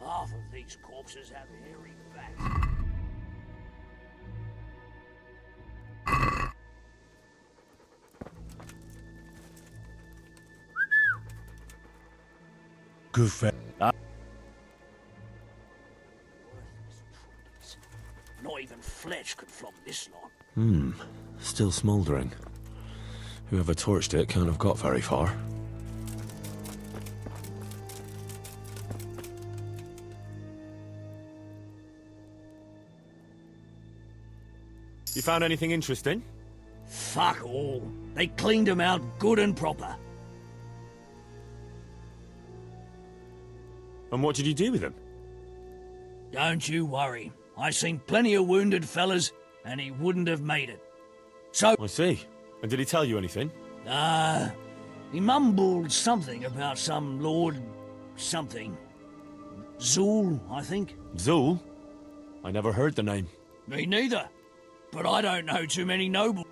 Half of these corpses have hairy backs. Good fa- Not even flesh could flog this lot. Still smouldering. Whoever torched it can't have got very far. You found anything interesting? Fuck all. They cleaned them out good and proper. And what did you do with them? Don't you worry. I seen plenty of wounded fellas, and he wouldn't have made it. So, I see. And did he tell you anything? he mumbled something about some Lord something. Zool, I think. Zool? I never heard the name. Me neither. But I don't know too many nobles.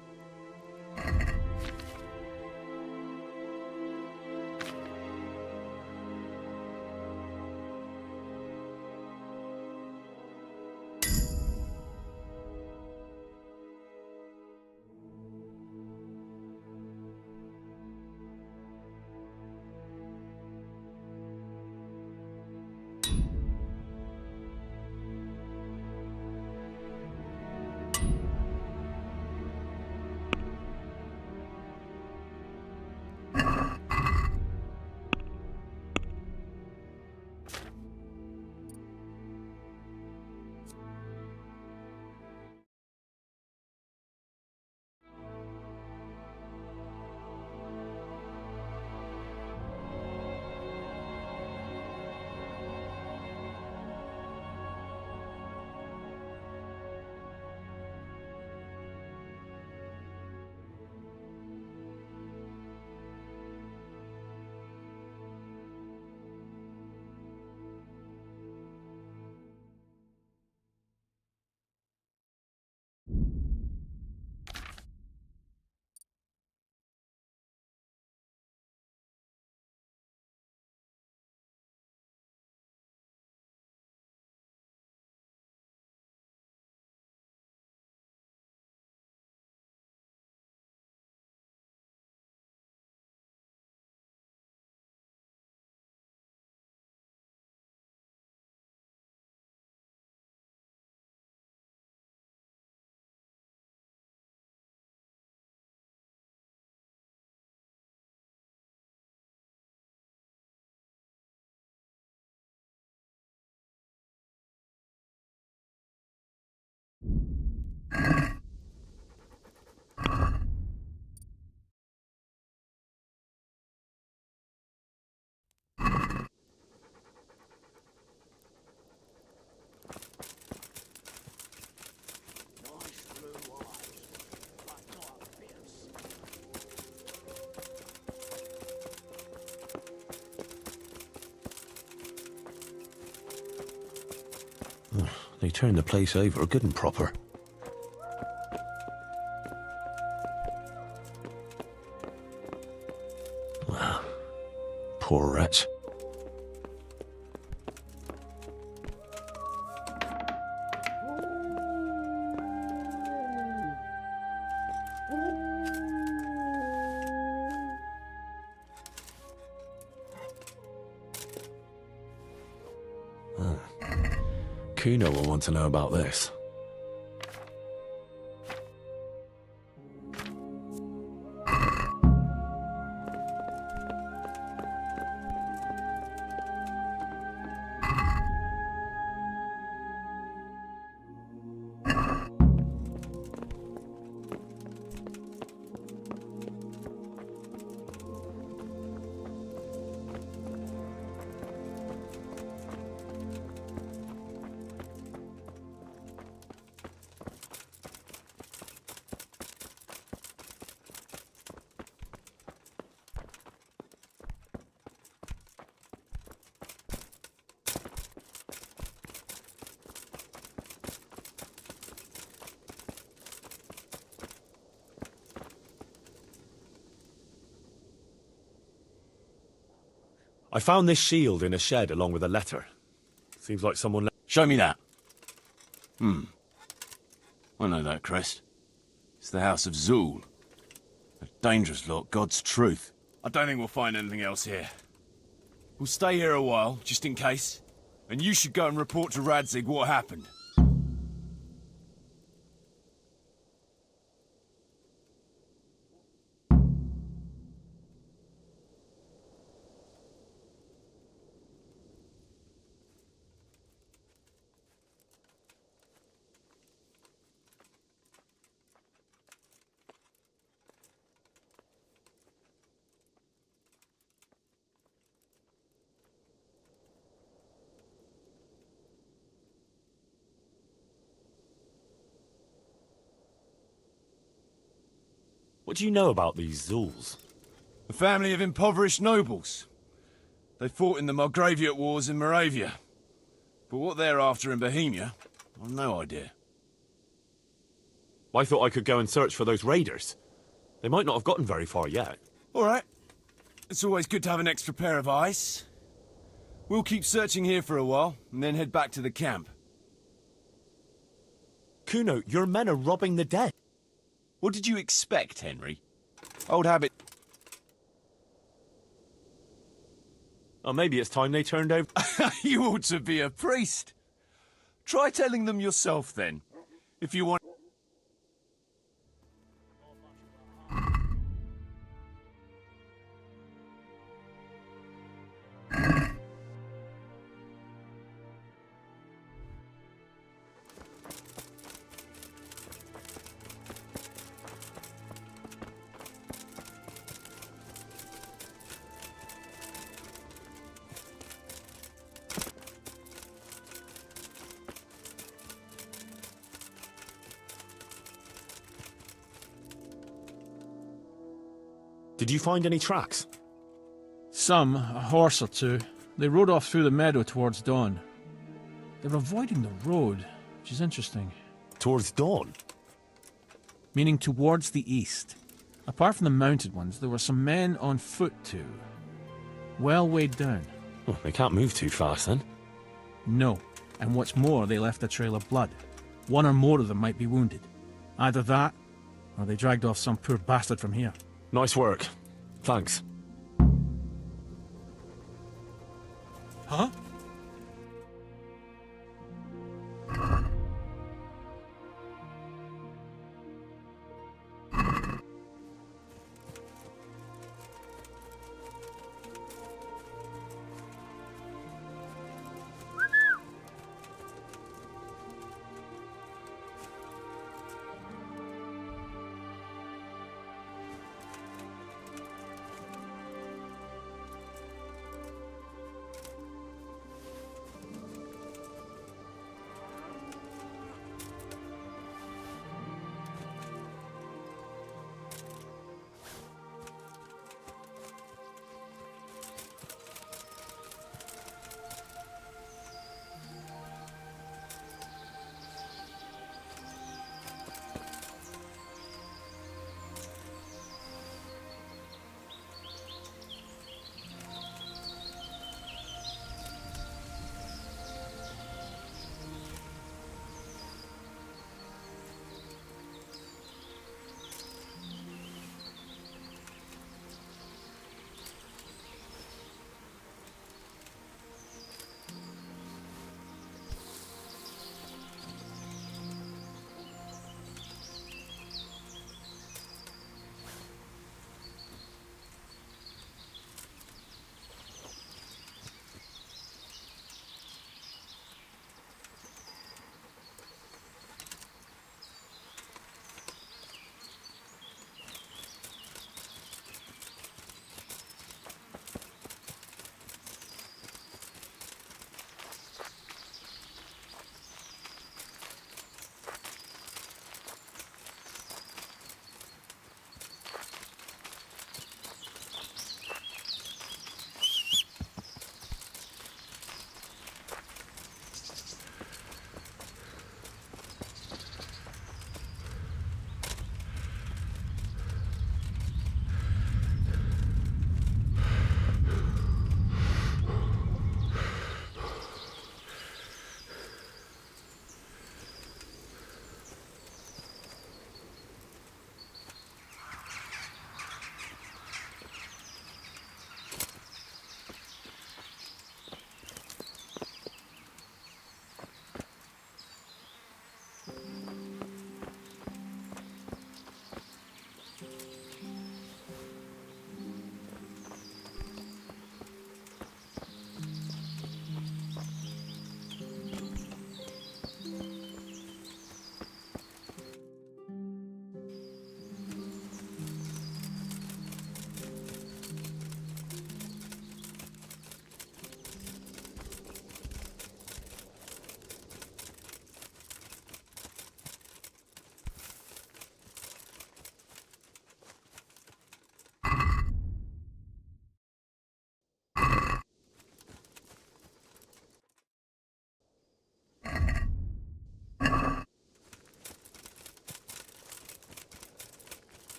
They turned the place over good and proper. Wow. Poor wretch. Kuno will want to know about this. I found this shield in a shed along with a letter. Seems like someone Show me that. I know that crest. It's the House of Zool. A dangerous lot, God's truth. I don't think we'll find anything else here. We'll stay here a while, just in case. And you should go and report to Radzig what happened. What do you know about these Zools? A family of impoverished nobles. They fought in the Margraviate Wars in Moravia. But what they're after in Bohemia, I've no idea. I thought I could go and search for those raiders. They might not have gotten very far yet. All right. It's always good to have an extra pair of eyes. We'll keep searching here for a while, and then head back to the camp. Kuno, your men are robbing the dead. What did you expect, Henry? Old habit. Oh, maybe it's time they turned over. You ought to be a priest. Try telling them yourself, then. If you want... Did you find any tracks? Some, a horse or two. They rode off through the meadow towards dawn. They're avoiding the road, which is interesting. Towards dawn? Meaning towards the east. Apart from the mounted ones, there were some men on foot too. Well weighed down. Oh, they can't move too fast then. No. And what's more, they left a trail of blood. One or more of them might be wounded. Either that, or they dragged off some poor bastard from here. Nice work. Thanks. Huh?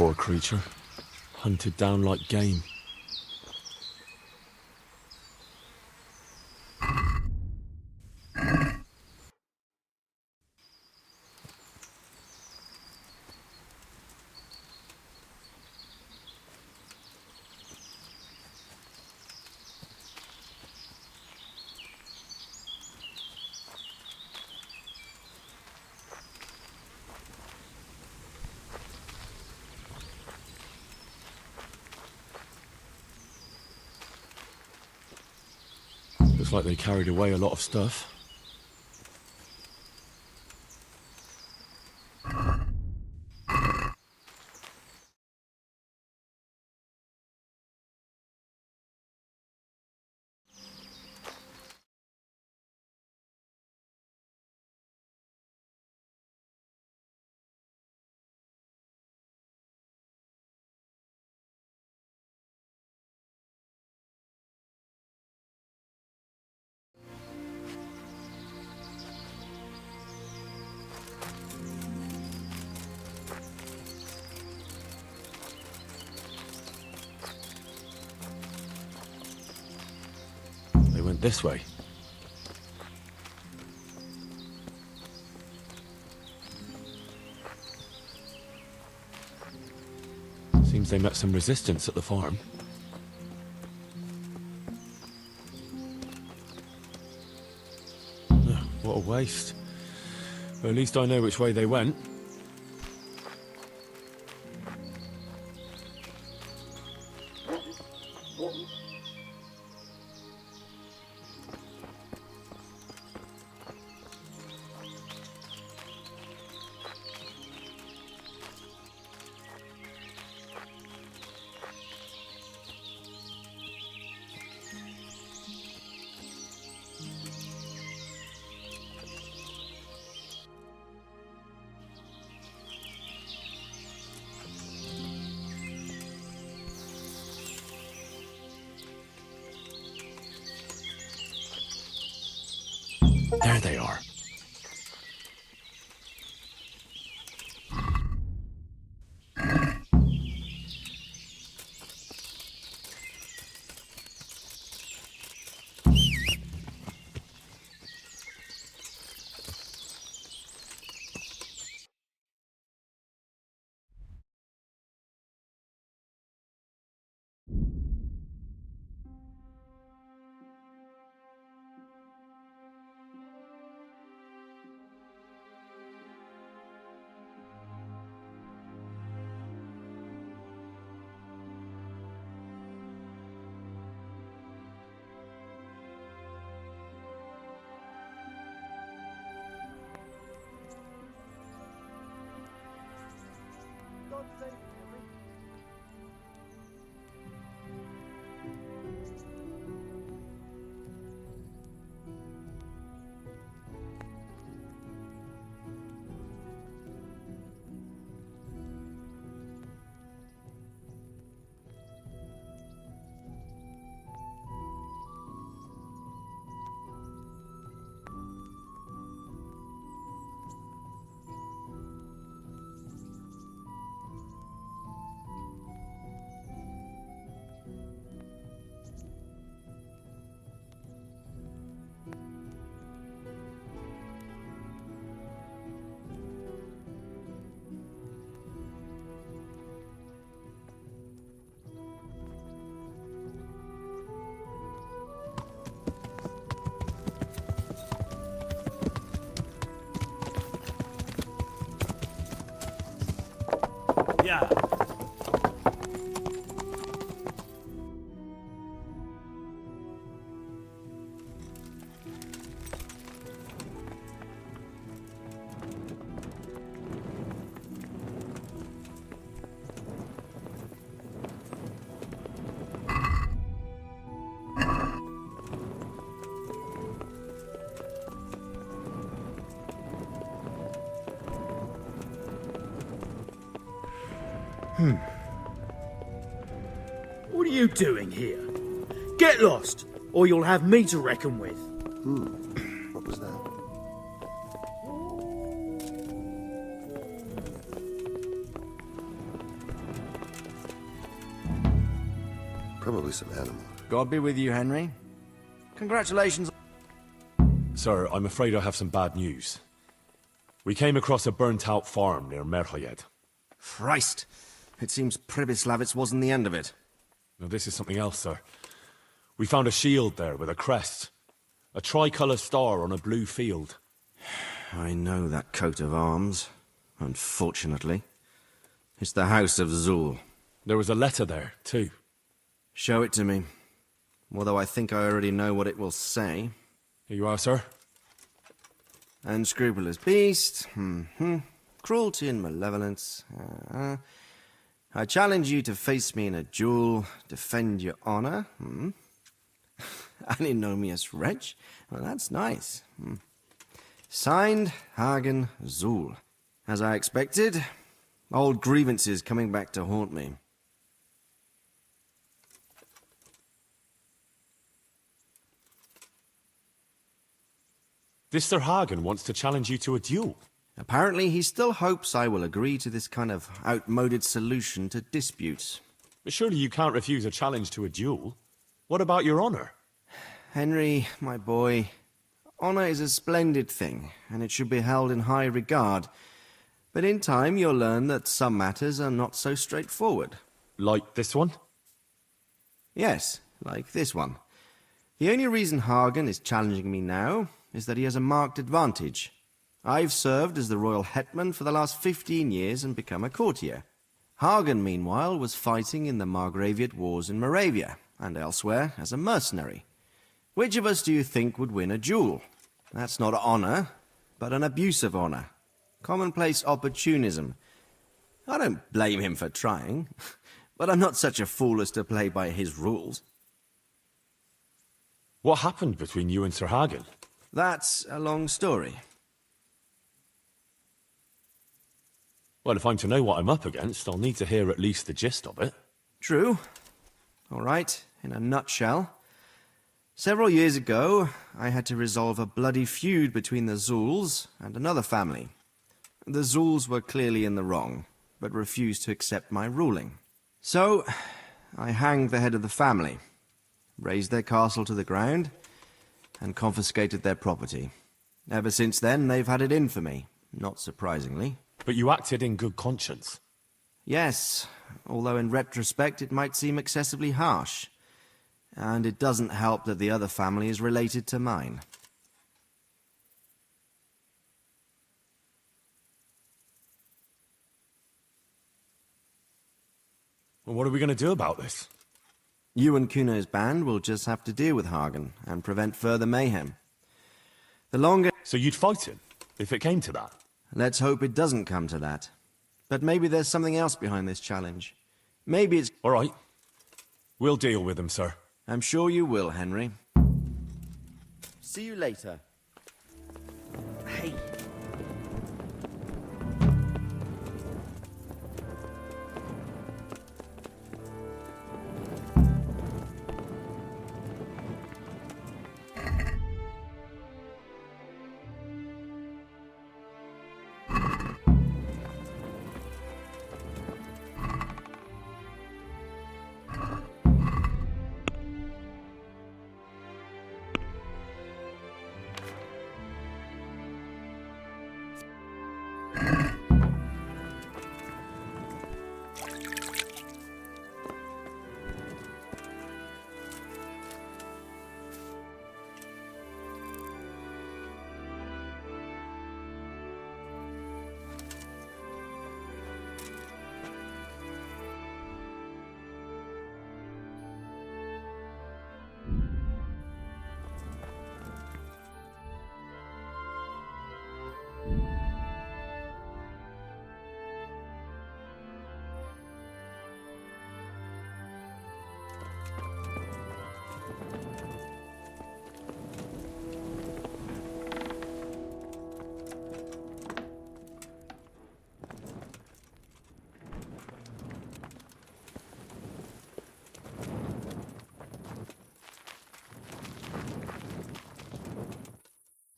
Poor creature. Hunted down like game. Looks like they carried away a lot of stuff. They went this way. Seems they met some resistance at the farm. Ugh, what a waste. But at least I know which way they went. There they are. Yeah. What are you doing here? Get lost, or you'll have me to reckon with. What was that? Probably some animal. God be with you, Henry. Congratulations. Sir, I'm afraid I have some bad news. We came across a burnt-out farm near Merhoyed. Christ. It seems Pribyslavitz wasn't the end of it. Now, this is something else, sir. We found a shield there with a crest. A tricolour star on a blue field. I know that coat of arms, unfortunately. It's the House of Zul. There was a letter there, too. Show it to me. Although I think I already know what it will say. Here you are, sir. Unscrupulous beast. Cruelty and malevolence. I challenge you to face me in a duel, defend your honor. Antinomious wretch. Well, that's nice. Signed, Hagen Zul. As I expected, old grievances coming back to haunt me. This Sir Hagen wants to challenge you to a duel. Apparently, he still hopes I will agree to this kind of outmoded solution to disputes. But surely you can't refuse a challenge to a duel. What about your honor? Henry, my boy, honor is a splendid thing, and it should be held in high regard. But in time, you'll learn that some matters are not so straightforward. Like this one? Yes, like this one. The only reason Hagen is challenging me now is that he has a marked advantage. I've served as the royal hetman for the last 15 years and become a courtier. Hagen, meanwhile, was fighting in the Margraviate Wars in Moravia, and elsewhere as a mercenary. Which of us do you think would win a duel? That's not honor, but an abuse of honor. Commonplace opportunism. I don't blame him for trying, but I'm not such a fool as to play by his rules. What happened between you and Sir Hagen? That's a long story. Well, if I'm to know what I'm up against, I'll need to hear at least the gist of it. True. All right, in a nutshell. Several years ago, I had to resolve a bloody feud between the Zuls and another family. The Zuls were clearly in the wrong, but refused to accept my ruling. So, I hanged the head of the family, razed their castle to the ground, and confiscated their property. Ever since then, they've had it in for me, not surprisingly. But you acted in good conscience. Yes, although in retrospect it might seem excessively harsh. And it doesn't help that the other family is related to mine. Well, what are we going to do about this? You and Kuno's band will just have to deal with Hagen and prevent further mayhem. The longer... So you'd fight him, if it came to that? Let's hope it doesn't come to that. But maybe there's something else behind this challenge. Maybe it's... All right. We'll deal with him, sir. I'm sure you will, Henry. See you later. Hey.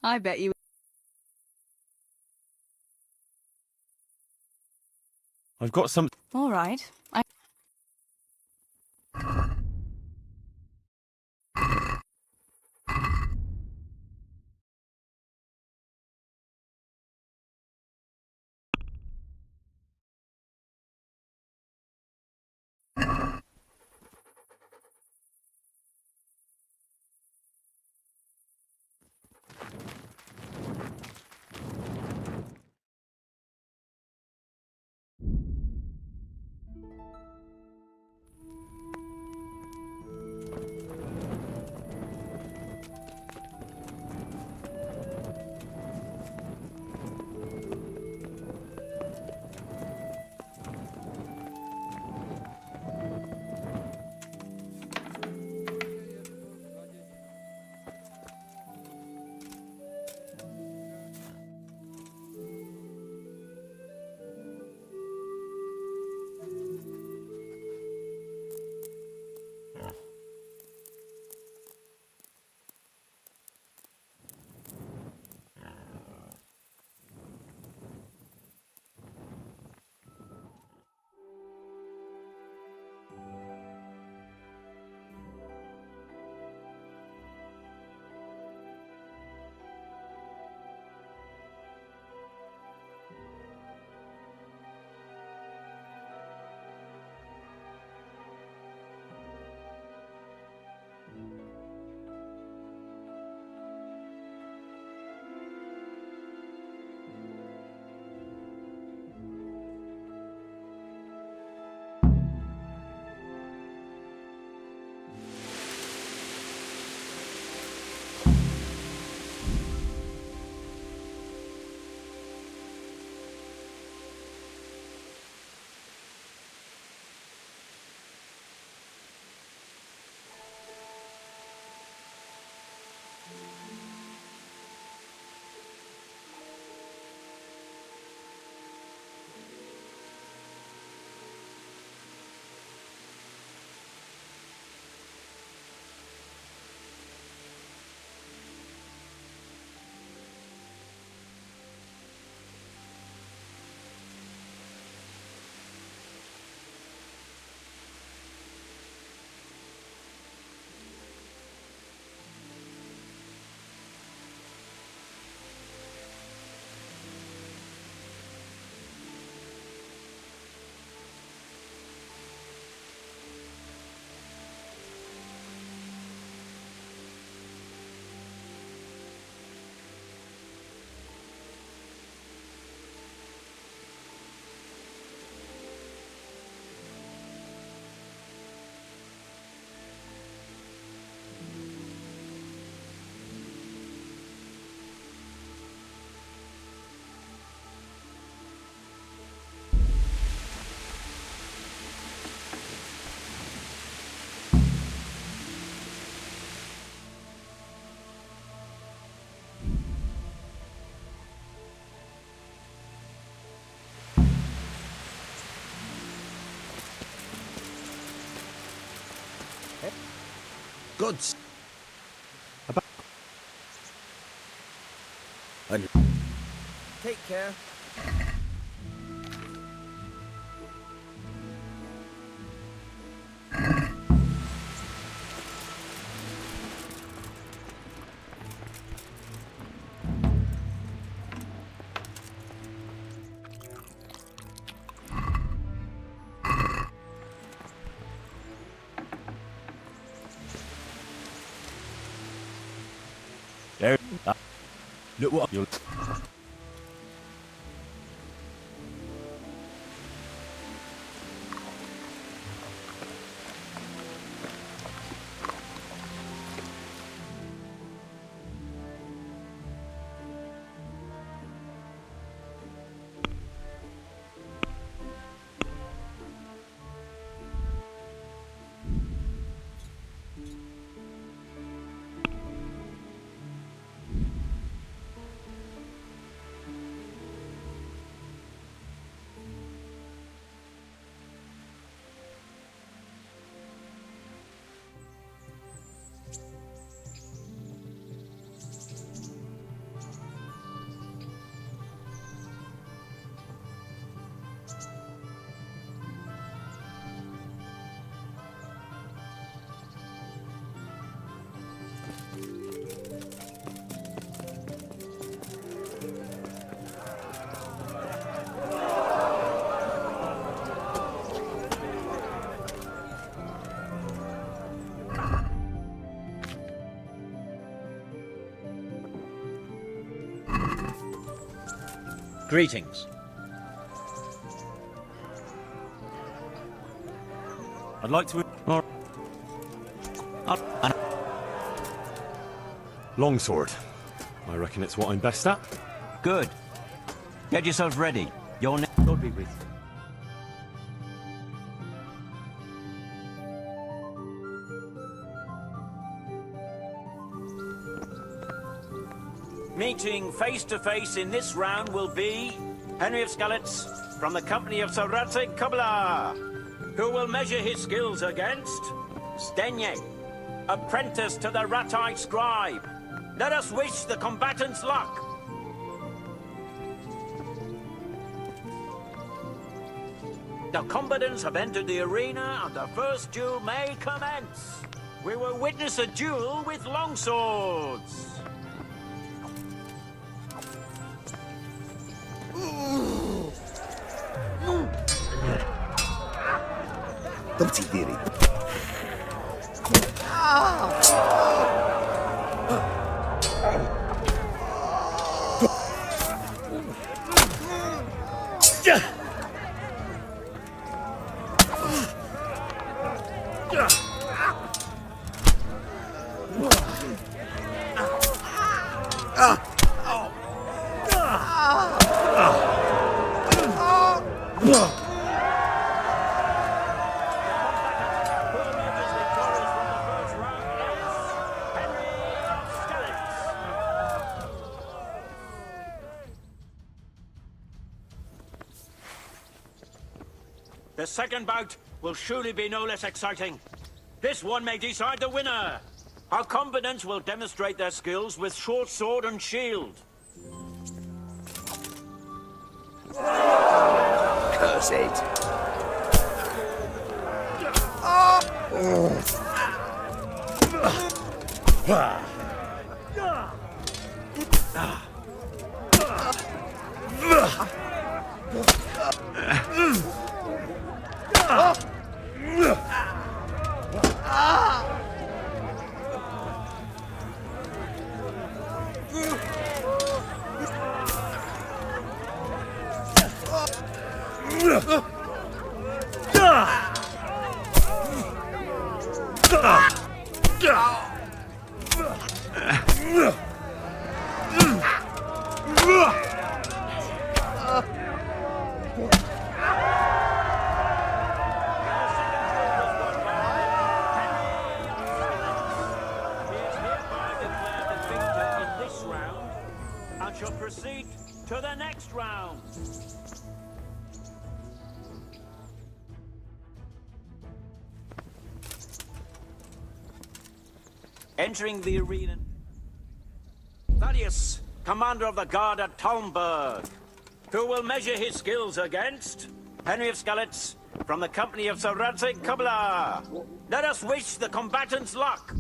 I bet you... I've got some... All right. God's... Take care. There. Look what you'll... Greetings. I'd like to... Longsword. I reckon it's what I'm best at. Good. Get yourselves ready. Your God be with you. meeting face to face in this round will be Henry of Skalitz from the company of Sir Radzig Kobyla, who will measure his skills against Stenye, apprentice to the Rat-eyed Scribe. Let us wish the combatants luck. The combatants have entered the arena and the first duel may commence. We will witness a duel with longswords. Don't you dare. The second bout will surely be no less exciting. This one may decide the winner. Our combatants will demonstrate their skills with short sword and shield. Curse it. Shall proceed to the next round. Entering the arena. Thaddeus, commander of the guard at Talmberg. Who will measure his skills against? Henry of Skalitz, from the company of Sir Radzig Kobyla. Let us wish the combatants luck.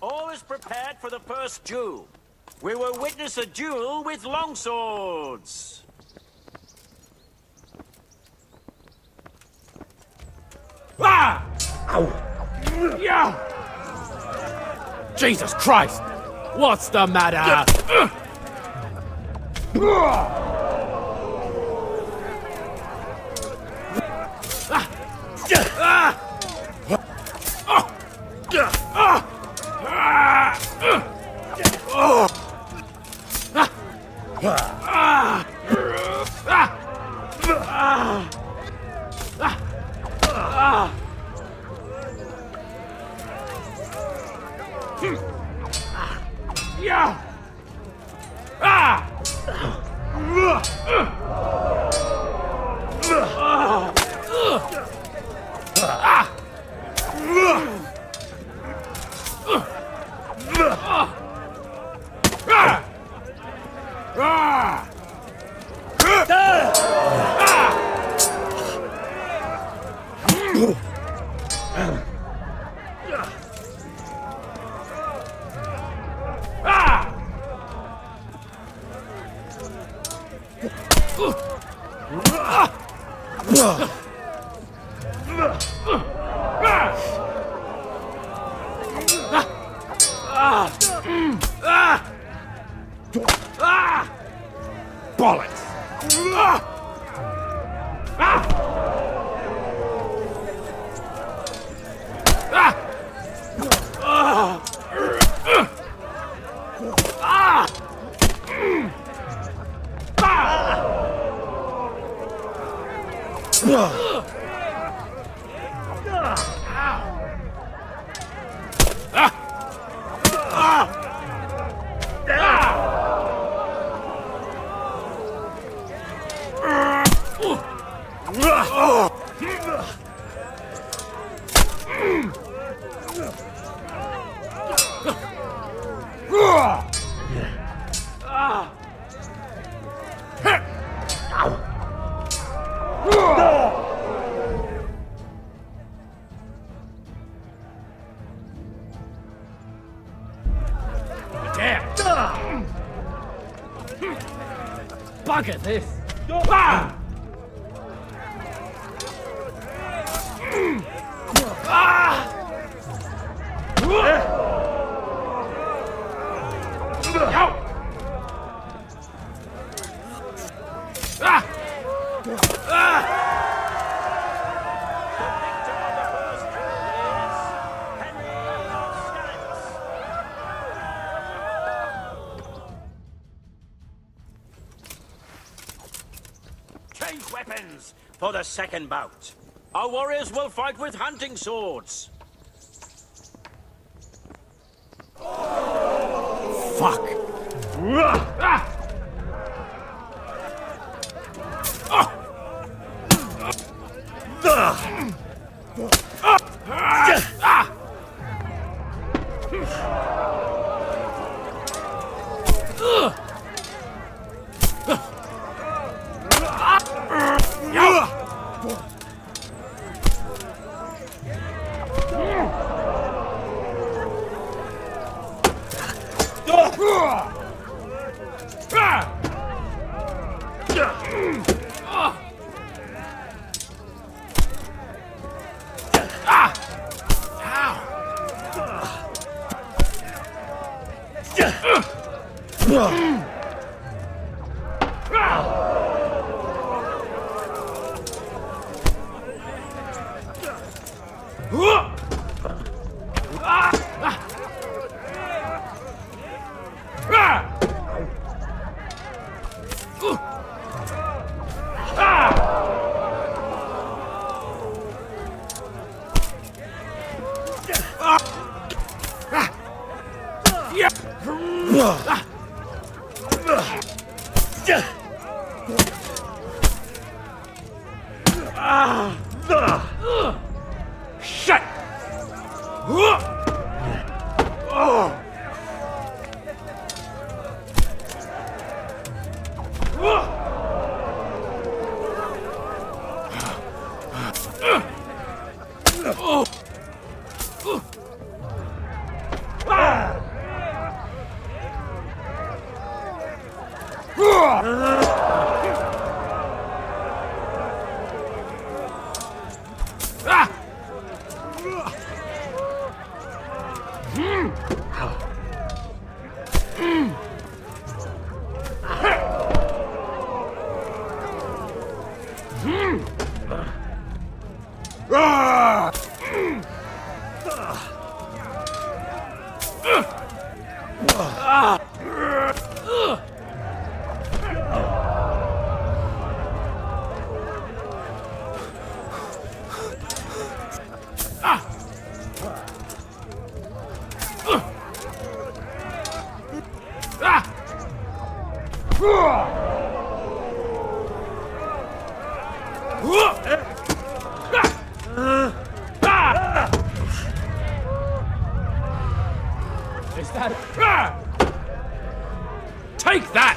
All is prepared for the first duel. We will witness a duel with longswords. Ah! Yeah! Jesus Christ! What's the matter? Bugger this! Change weapons for the second bout. Our warriors will fight with hunting swords. Fuck! Shit! Is that... Take that!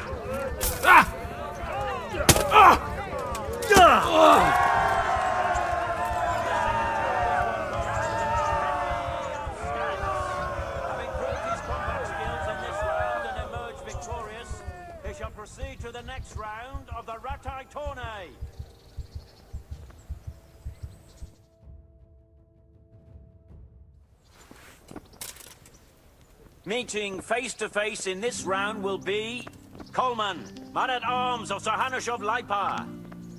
Having proved his combat skills in this round and emerged victorious, he shall proceed to the next round of the Ratai Tourney. Meeting face to face in this round will be Coleman, man-at-arms of Sir Hanush of Laipa.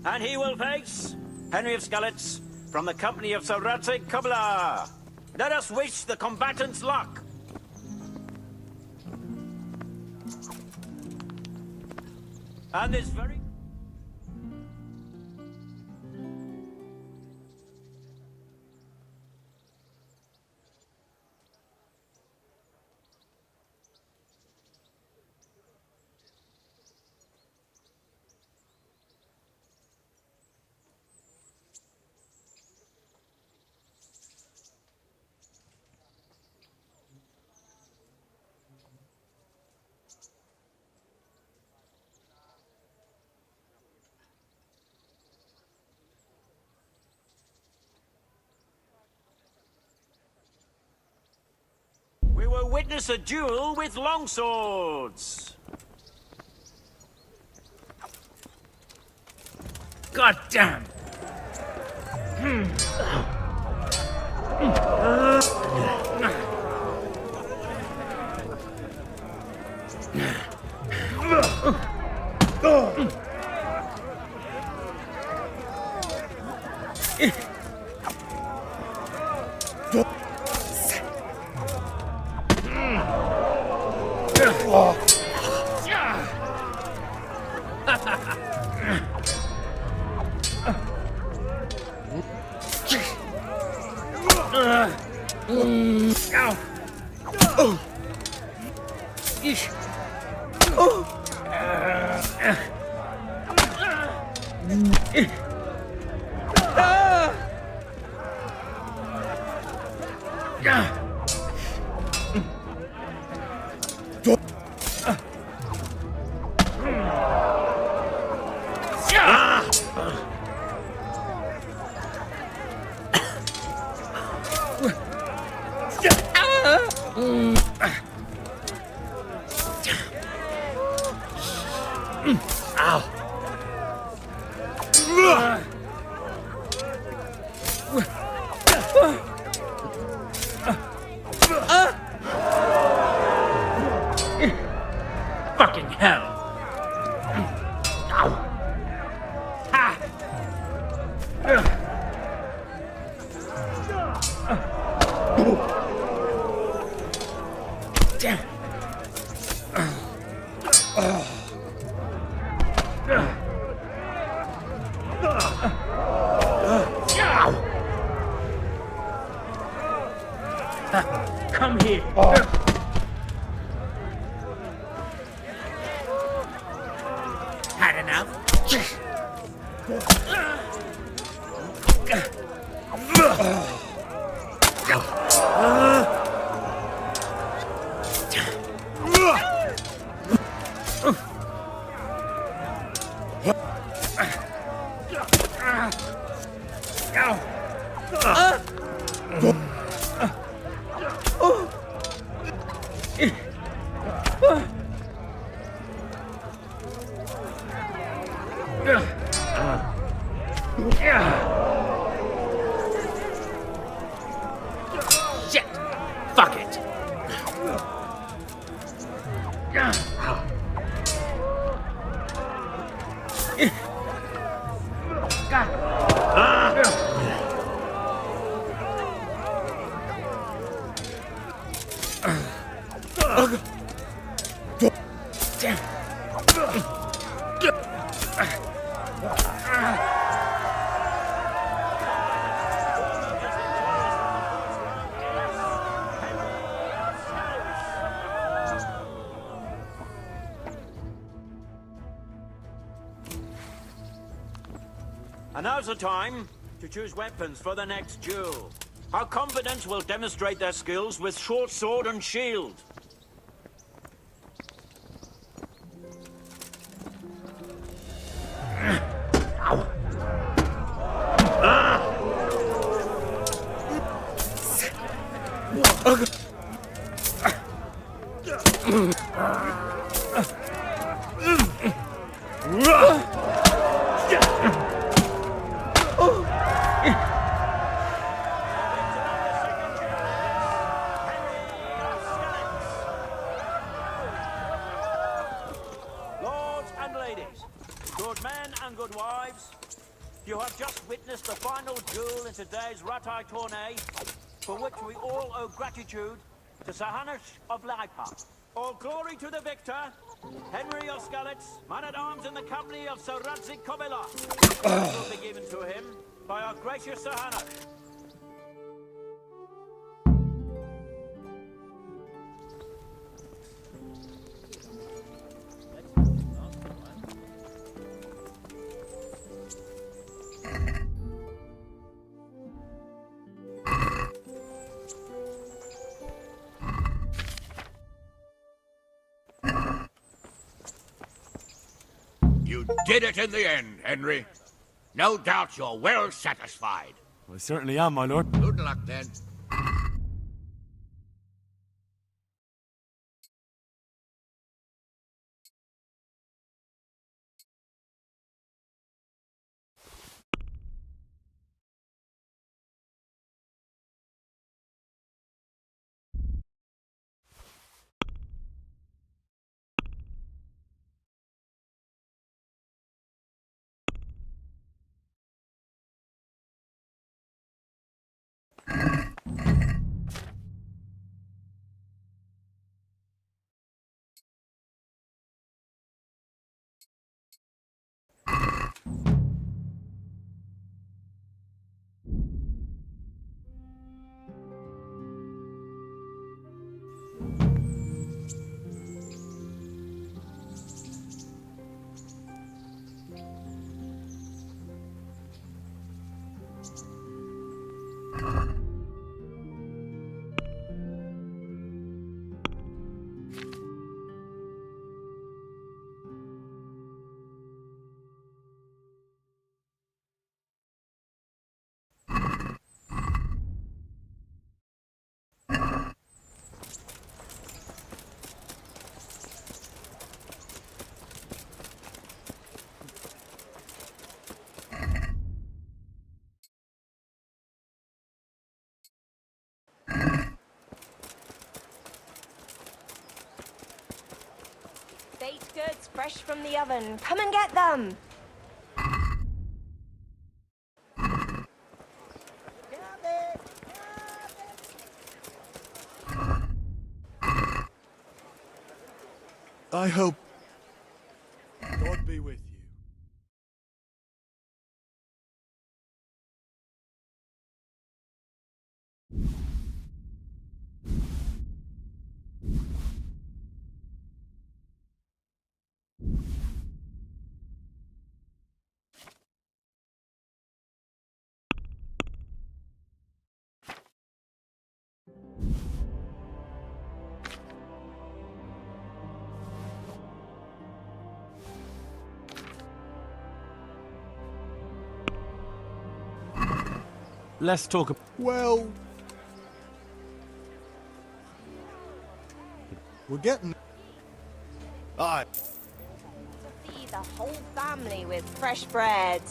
And he will face Henry of Skalitz from the company of Sir Radzig Kobyla. Let us wish the combatants luck. And this very... We will witness a duel with longswords. God damn! Fucking hell! Come here. Had enough? Shit! Fuck it! And now's the time to choose weapons for the next duel. Our confidence will demonstrate their skills with short sword and shield. Lords and ladies, good men and good wives, you have just witnessed the final duel in today's Ratai tourney, for which we all owe gratitude to Sahanash of Laipa. All glory to the victor, Henry of Skalitz, man-at-arms in the company of Sir Radzik Kobila. Will be given to him by our gracious Sahanash. You did it in the end, Henry. No doubt you're well satisfied. I certainly am, my lord. Good luck, then. Baked goods fresh from the oven. Come and get them. I hope God be with you. let's talk. Well, we're getting. Aye. To feed the whole family with fresh bread.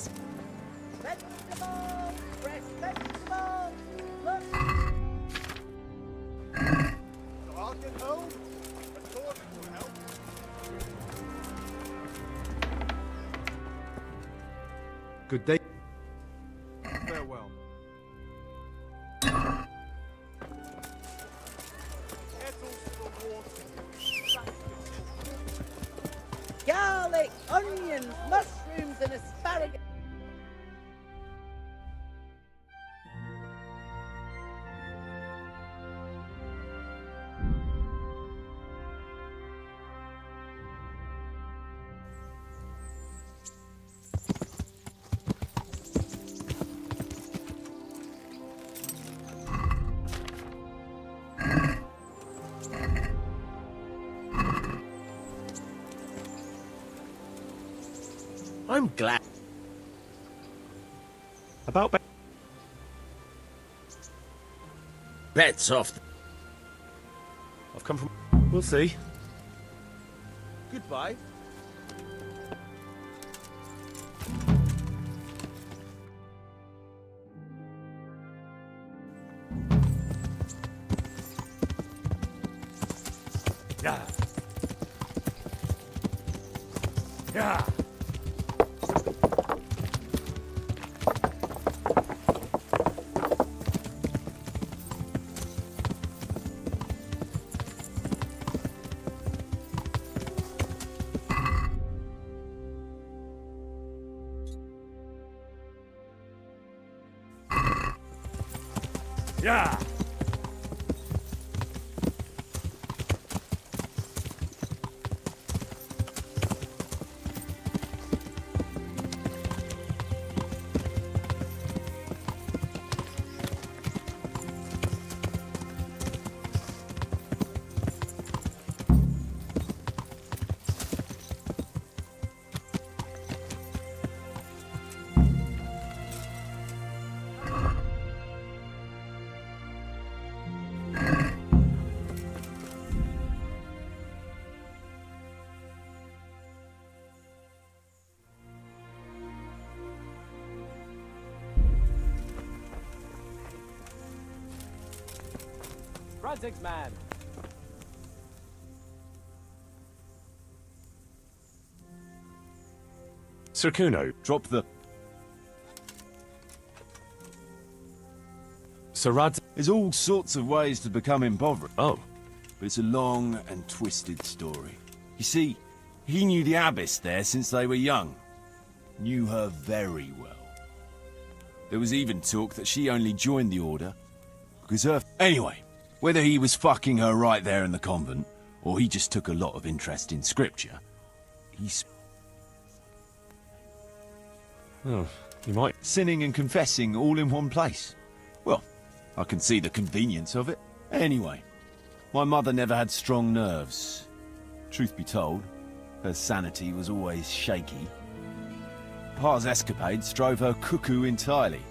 Vegetables! Fresh vegetables! Look! I can help. A sword will help. Good day. Farewell. Garlic, onions, mushrooms, and asparagus. I'm glad. About Bets off. I've come from. We'll see. Goodbye. Yeah. Yeah. Yeah. Bradsig's man. Sir Kuno, Drop the... Sir Radz. There's all sorts of ways to become impoverished. Oh. But it's a long and twisted story. You see, he knew the abbess there since they were young. Knew her very well. There was even talk that she only joined the order because her... Anyway, whether he was fucking her right there in the convent, or he just took a lot of interest in scripture, he's... Oh, you might. Sinning and confessing all in one place. Well, I can see the convenience of it. Anyway, my mother never had strong nerves. Truth be told, her sanity was always shaky. Pa's escapades drove her cuckoo entirely.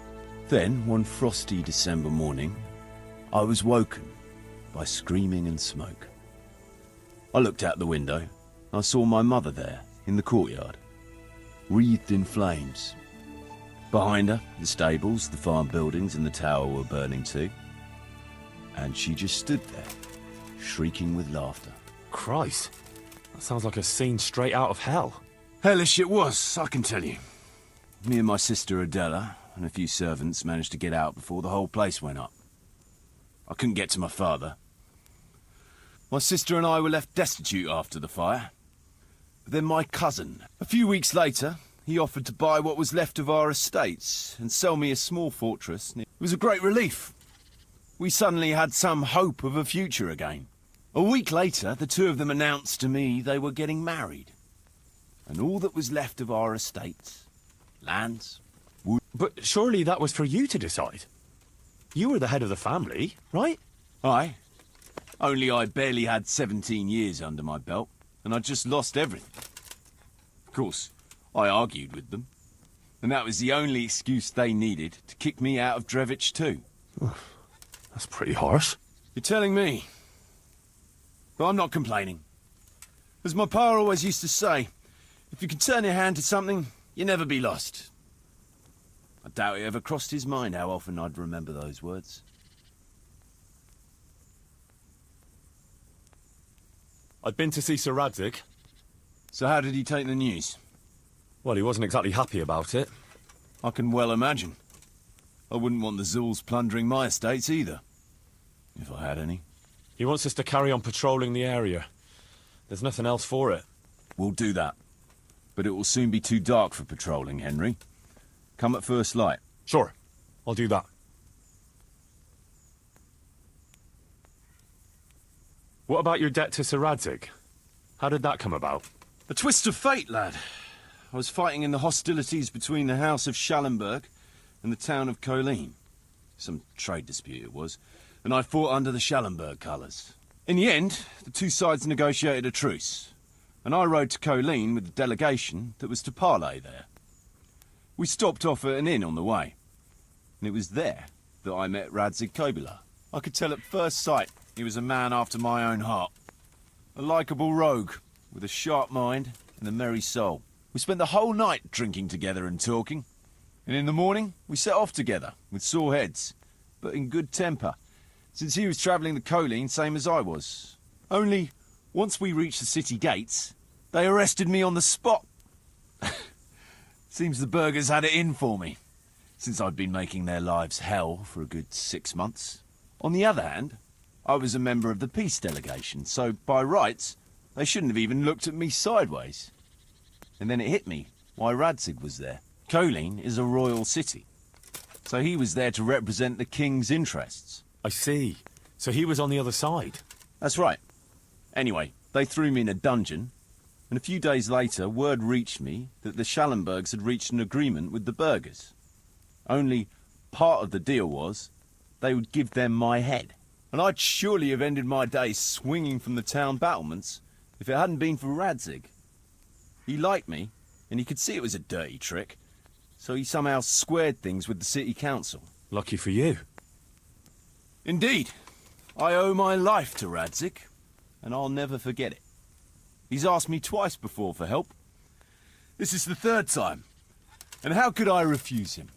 Then, one frosty December morning, I was woken by screaming and smoke. I looked out the window. I saw my mother there, in the courtyard, wreathed in flames. Behind her, the stables, the farm buildings and the tower were burning too. And she just stood there, shrieking with laughter. Christ. That sounds like a scene straight out of hell. Hellish it was, I can tell you. Me and my sister Adela and a few servants managed to get out before the whole place went up. I couldn't get to my father. My sister and I were left destitute after the fire. But then my cousin, a few weeks later, he offered to buy what was left of our estates and sell me a small fortress. It was a great relief. We suddenly had some hope of a future again. A week later, the two of them announced to me they were getting married. And all that was left of our estates, lands, wood... But surely that was for you to decide. You were the head of the family, right? Aye. Only I barely had 17 years under my belt, and I'd just lost everything. Of course, I argued with them. And that was the only excuse they needed to kick me out of Drevich too. That's pretty harsh. You're telling me. But I'm not complaining. As my pa always used to say, if you can turn your hand to something, you never be lost. I doubt it ever crossed his mind how often I'd remember those words. I'd been to see Sir Radzig. So how did he take the news? Well, he wasn't exactly happy about it. I can well imagine. I wouldn't want the Zulls plundering my estates either. If I had any. He wants us to carry on patrolling the area. There's nothing else for it. We'll do that. But it will soon be too dark for patrolling, Henry. Come at first light. Sure, I'll do that. What about your debt to Sir Radzig? How did that come about? A twist of fate, lad. I was fighting in the hostilities between the House of Schallenberg and the town of Colleen. Some trade dispute it was, and I fought under the Schallenberg colours. In the end, the two sides negotiated a truce, and I rode to Colleen with the delegation that was to parley there. We stopped off at an inn on the way, and it was there that I met Radzig Kobyla. I could tell at first sight he was a man after my own heart. A likeable rogue, with a sharp mind and a merry soul. We spent the whole night drinking together and talking, and in the morning we set off together, with sore heads, but in good temper, since he was travelling the Colleen same as I was. Only, once we reached the city gates, they arrested me on the spot. Seems the burghers had it in for me, since I'd been making their lives hell for a good 6 months. On the other hand, I was a member of the peace delegation, so by rights, they shouldn't have even looked at me sideways. And then it hit me why Radzig was there. Colleen is a royal city, so he was there to represent the king's interests. I see. So he was on the other side? That's right. Anyway, they threw me in a dungeon, and a few days later word reached me that the Schallenbergs had reached an agreement with the burghers. Only part of the deal was they would give them my head. And I'd surely have ended my days swinging from the town battlements if it hadn't been for Radzig. He liked me, and he could see it was a dirty trick, so he somehow squared things with the city council. Lucky for you. Indeed. I owe my life to Radzig, and I'll never forget it. He's asked me twice before for help. This is the third time, and how could I refuse him?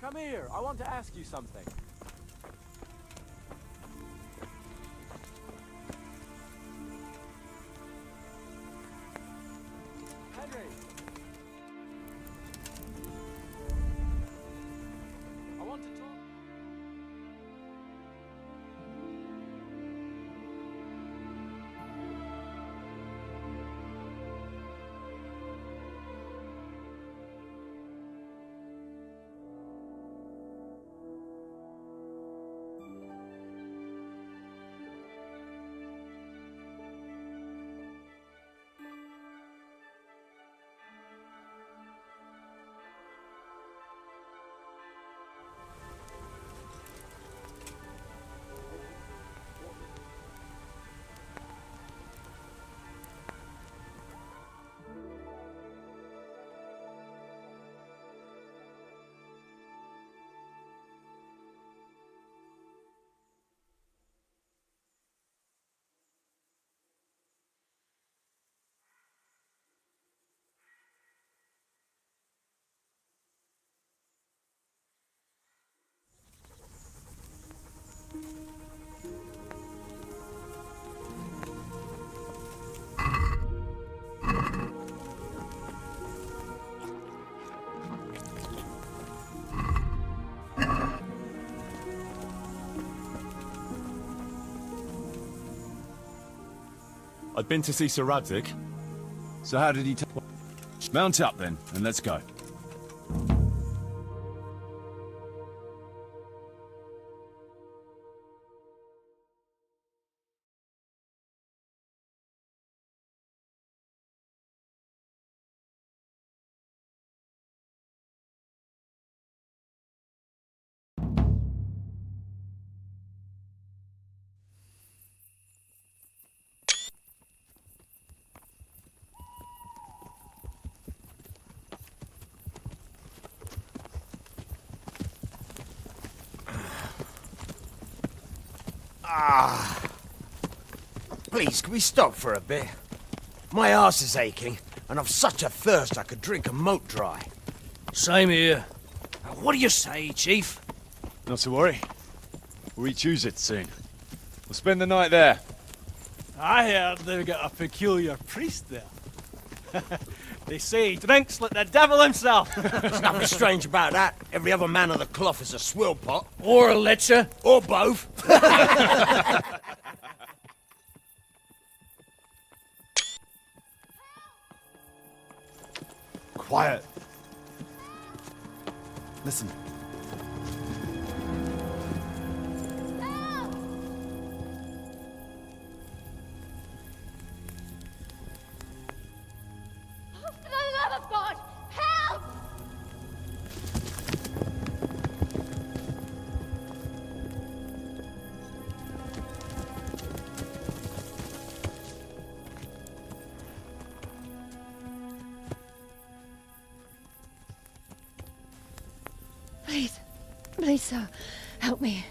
Come here, I want to ask you something. Henry! I want to talk... I'd been to see Sir Radzig. So how did he Mount up then, and let's go. Please, can we stop for a bit? My arse is aching, and I've such a thirst I could drink a moat dry. Same here. What do you say, Chief? Not to worry. We'll choose it soon. We'll spend the night there. I heard they've got a peculiar priest there. They say he drinks like the devil himself. There's nothing strange about that. Every other man of the cloth is a swill pot. Or a lecher. Or both. Quiet. Listen. For the love of God, help! Please, sir, help me.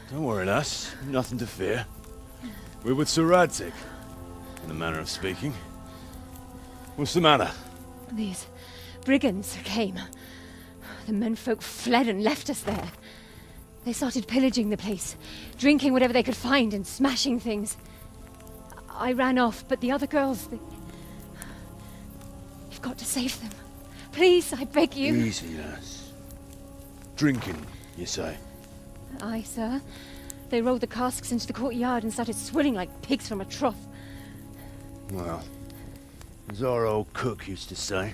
Don't worry, lass. Nothing to fear. We're with Sir Radzig, in a manner of speaking. What's the matter? These brigands came. The menfolk fled and left us there. They started pillaging the place, drinking whatever they could find and smashing things. I ran off, but the other girls, You've got to save them. Please, I beg you. Easy, lass. Drinking, you say? Aye, sir. They rolled the casks into the courtyard and started swilling like pigs from a trough. Well, as our old cook used to say,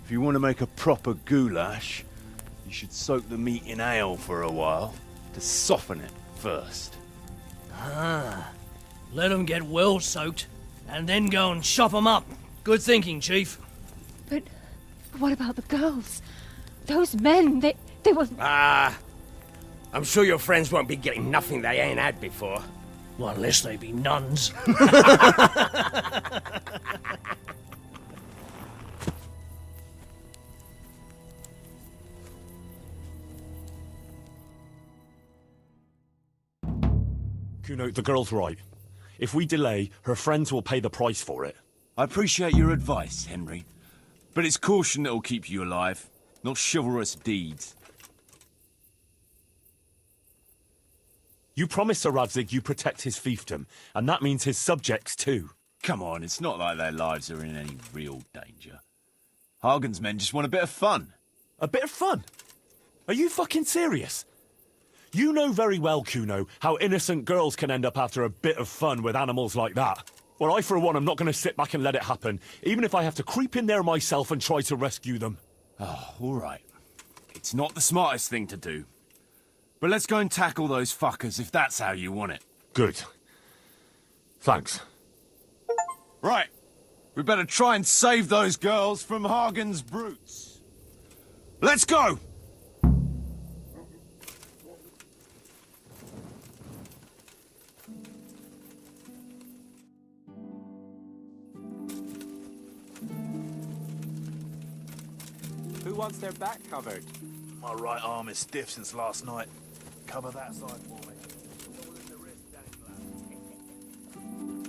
if you want to make a proper goulash, you should soak the meat in ale for a while to soften it first. Let them get well soaked, and then go and chop them up. Good thinking, Chief. But what about the girls? Those men, they were... I'm sure your friends won't be getting nothing they ain't had before. Well, unless they be nuns. Kuno, the girl's right. If we delay, her friends will pay the price for it. I appreciate your advice, Henry, but it's caution that'll keep you alive, not chivalrous deeds. You promised Sir Radzig you protect his fiefdom, and that means his subjects too. Come on, it's not like their lives are in any real danger. Hagen's men just want a bit of fun. A bit of fun? Are you fucking serious? You know very well, Kuno, how innocent girls can end up after a bit of fun with animals like that. Well, I, for one, am not going to sit back and let it happen, even if I have to creep in there myself and try to rescue them. Oh, all right. It's not the smartest thing to do. But let's go and tackle those fuckers if that's how you want it. Good. Thanks. Right. We better try and save those girls from Hagen's brutes. Let's go! Who wants their back covered? My right arm is stiff since last night. Cover that side for me.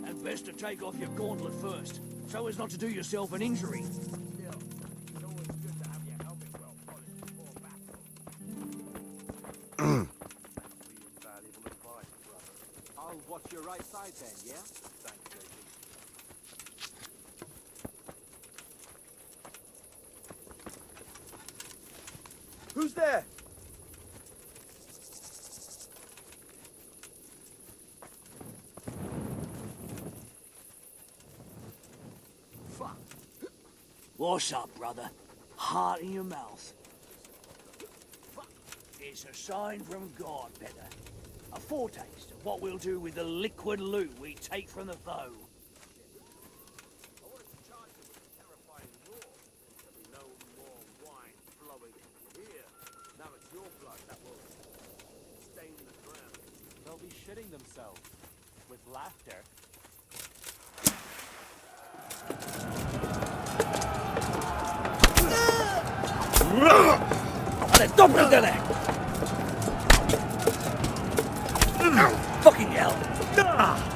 And best to take off your gauntlet first, so as not to do yourself an injury. I'll watch your right side then, yeah? Thanks, Jacob. Who's there? Fuck. What's up, brother? Heart in your mouth. It's a sign from God, better. A foretaste of what we'll do with the liquid loot we take from the foe. They'll be shitting themselves with laughter. Alle doppeltele! Fucking hell! Ah!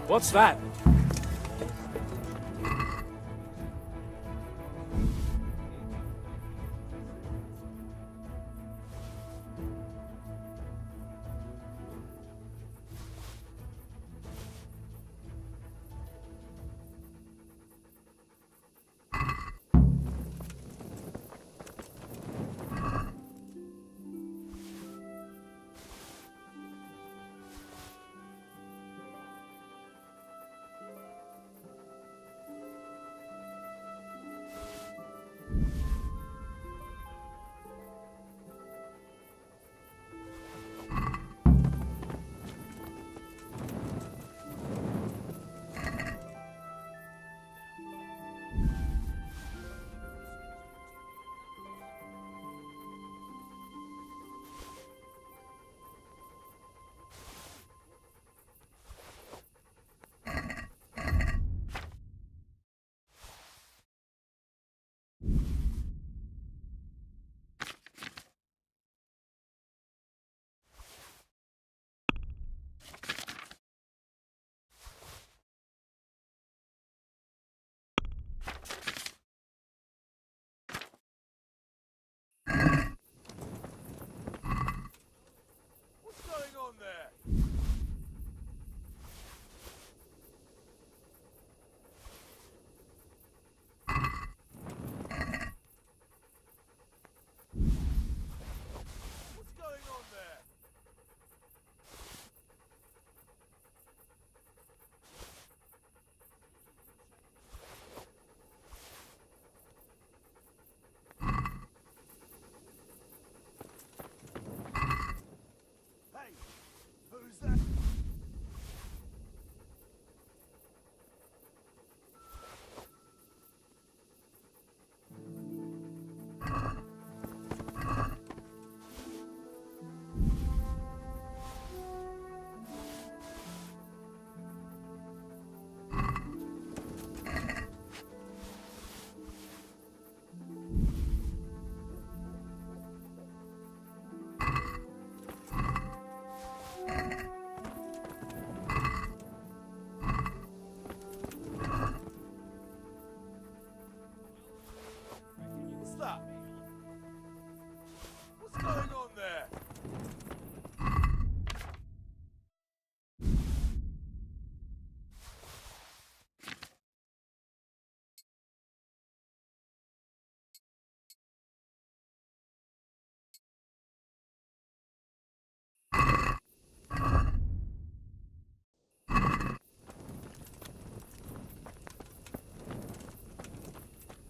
What's that?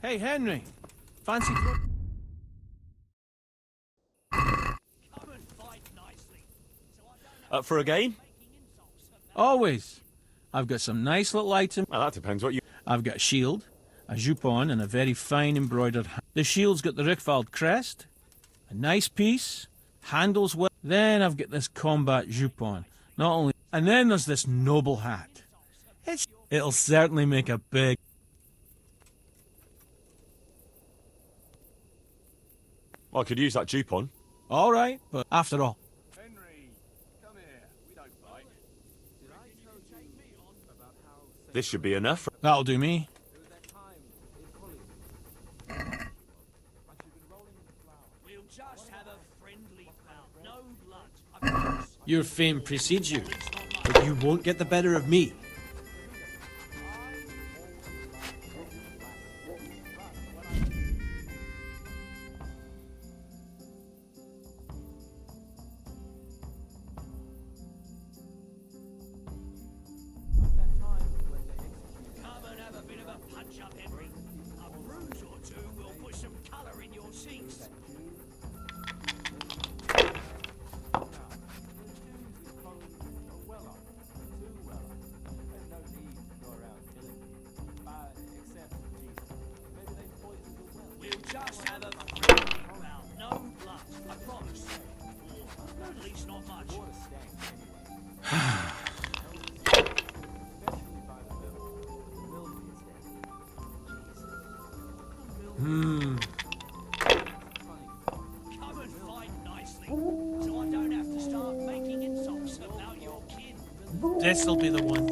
Hey, Henry. Fancy... Up for a game? Always. I've got some nice little items. Well, that depends what you... I've got a shield, a jupon, and a very fine embroidered... The shield's got the Rickfald crest, a nice piece, handles well... Then I've got this combat jupon. Not only... And then there's this noble hat. It'll certainly make a big... I could use that jupon. All right, but after all... Henry, come here. We don't fight. This should be enough. That'll do me. We'll just have a friendly bout. No blood. Your fame precedes you, but you won't get the better of me. At least not much. Come and fight nicely, so I don't have to start making insults about your kin. This'll be the one.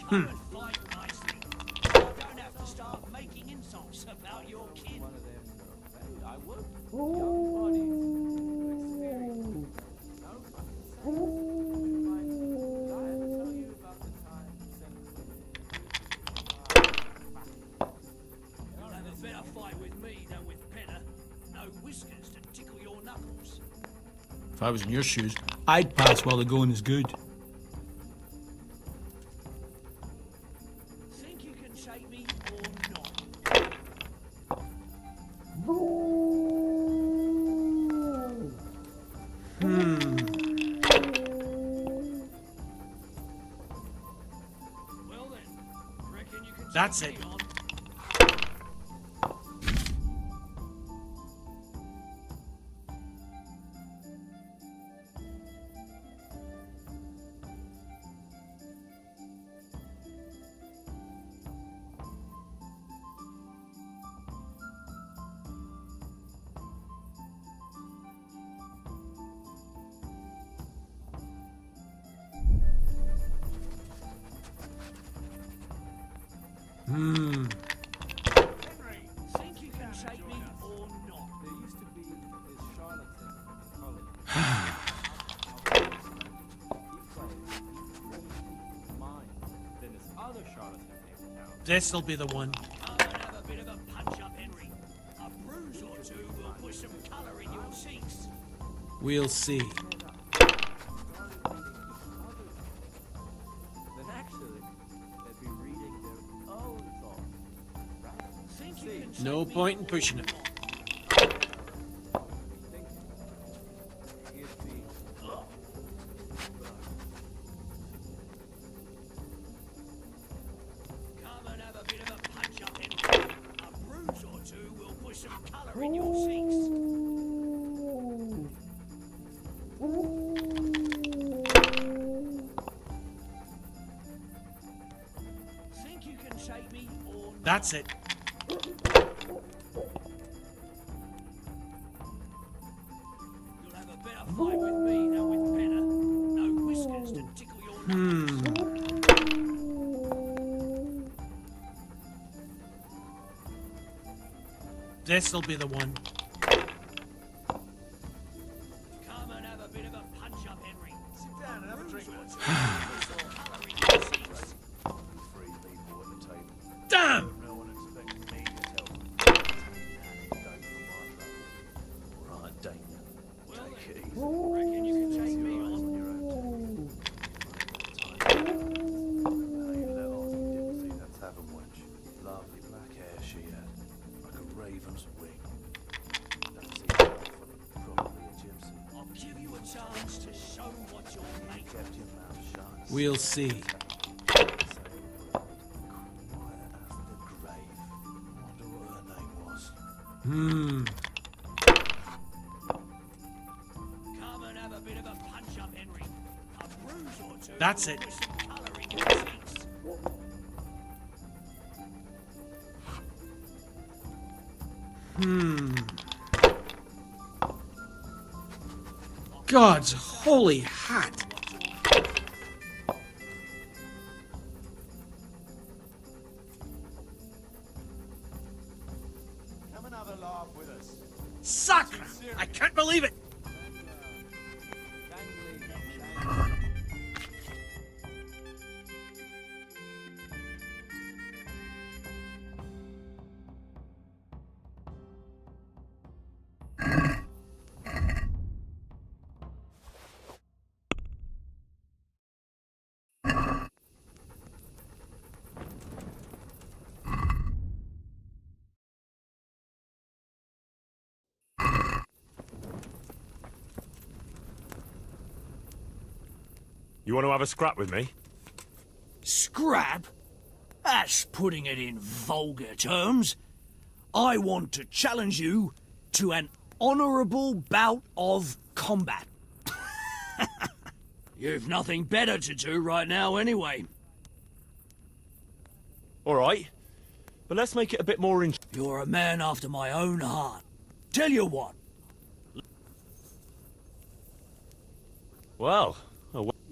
Come and fight nicely, so I don't have to start making insults about your kin. You'll have a better fight with me than with Penner. No whiskers to tickle your knuckles. If I was in your shoes, I'd pass while the going is good. Think you can shake me or not? Well then, reckon you can That's take it. me on? Henry, think you can shake me or not? There used to be this charlatan in college. Mine. Then this other charlatan came to town. This'll be the one. Come and have a bit of a punch-up, Henry. A bruise or two will put some colour in your cheeks. We'll see. Then actually, they'd be reading their own thoughts. Right? Think you can shake No me point in or pushing it. not? Come and have a bit of a punch-up, Henry. A bruise or two will put some colour in your cheeks. Think you can shake me or not? That's it. You'll have a better fight with me than with Penner. No whiskers to tickle your knuckles. This'll be the one. Come and have a bit of a punch-up, Henry. Sit down and have a drink. Colour in your cheeks. Three people at the table. Damn! No one expects me to tell them. All right, Damien. Take it easy. Reckon you can take me on? How you let on you didn't see that tavern wench. Lovely black hair she had, like a raven's wing. Don't see her often, probably a gypsy. I'll give you a chance to show what you're made of. Kept your mouth shut. We'll see. Quiet as the grave. Wonder what her name was. Come and have a bit of a punch-up, Henry. A bruise or two That's will it. put some colour in your cheeks. God's holy hat. Come and have a laugh with us. Sacre! I can't believe it. You want to have a scrap with me? Scrap? That's putting it in vulgar terms. I want to challenge you to an honourable bout of combat. You've nothing better to do right now anyway. All right, but let's make it a bit more You're a man after my own heart. Tell you what. Well,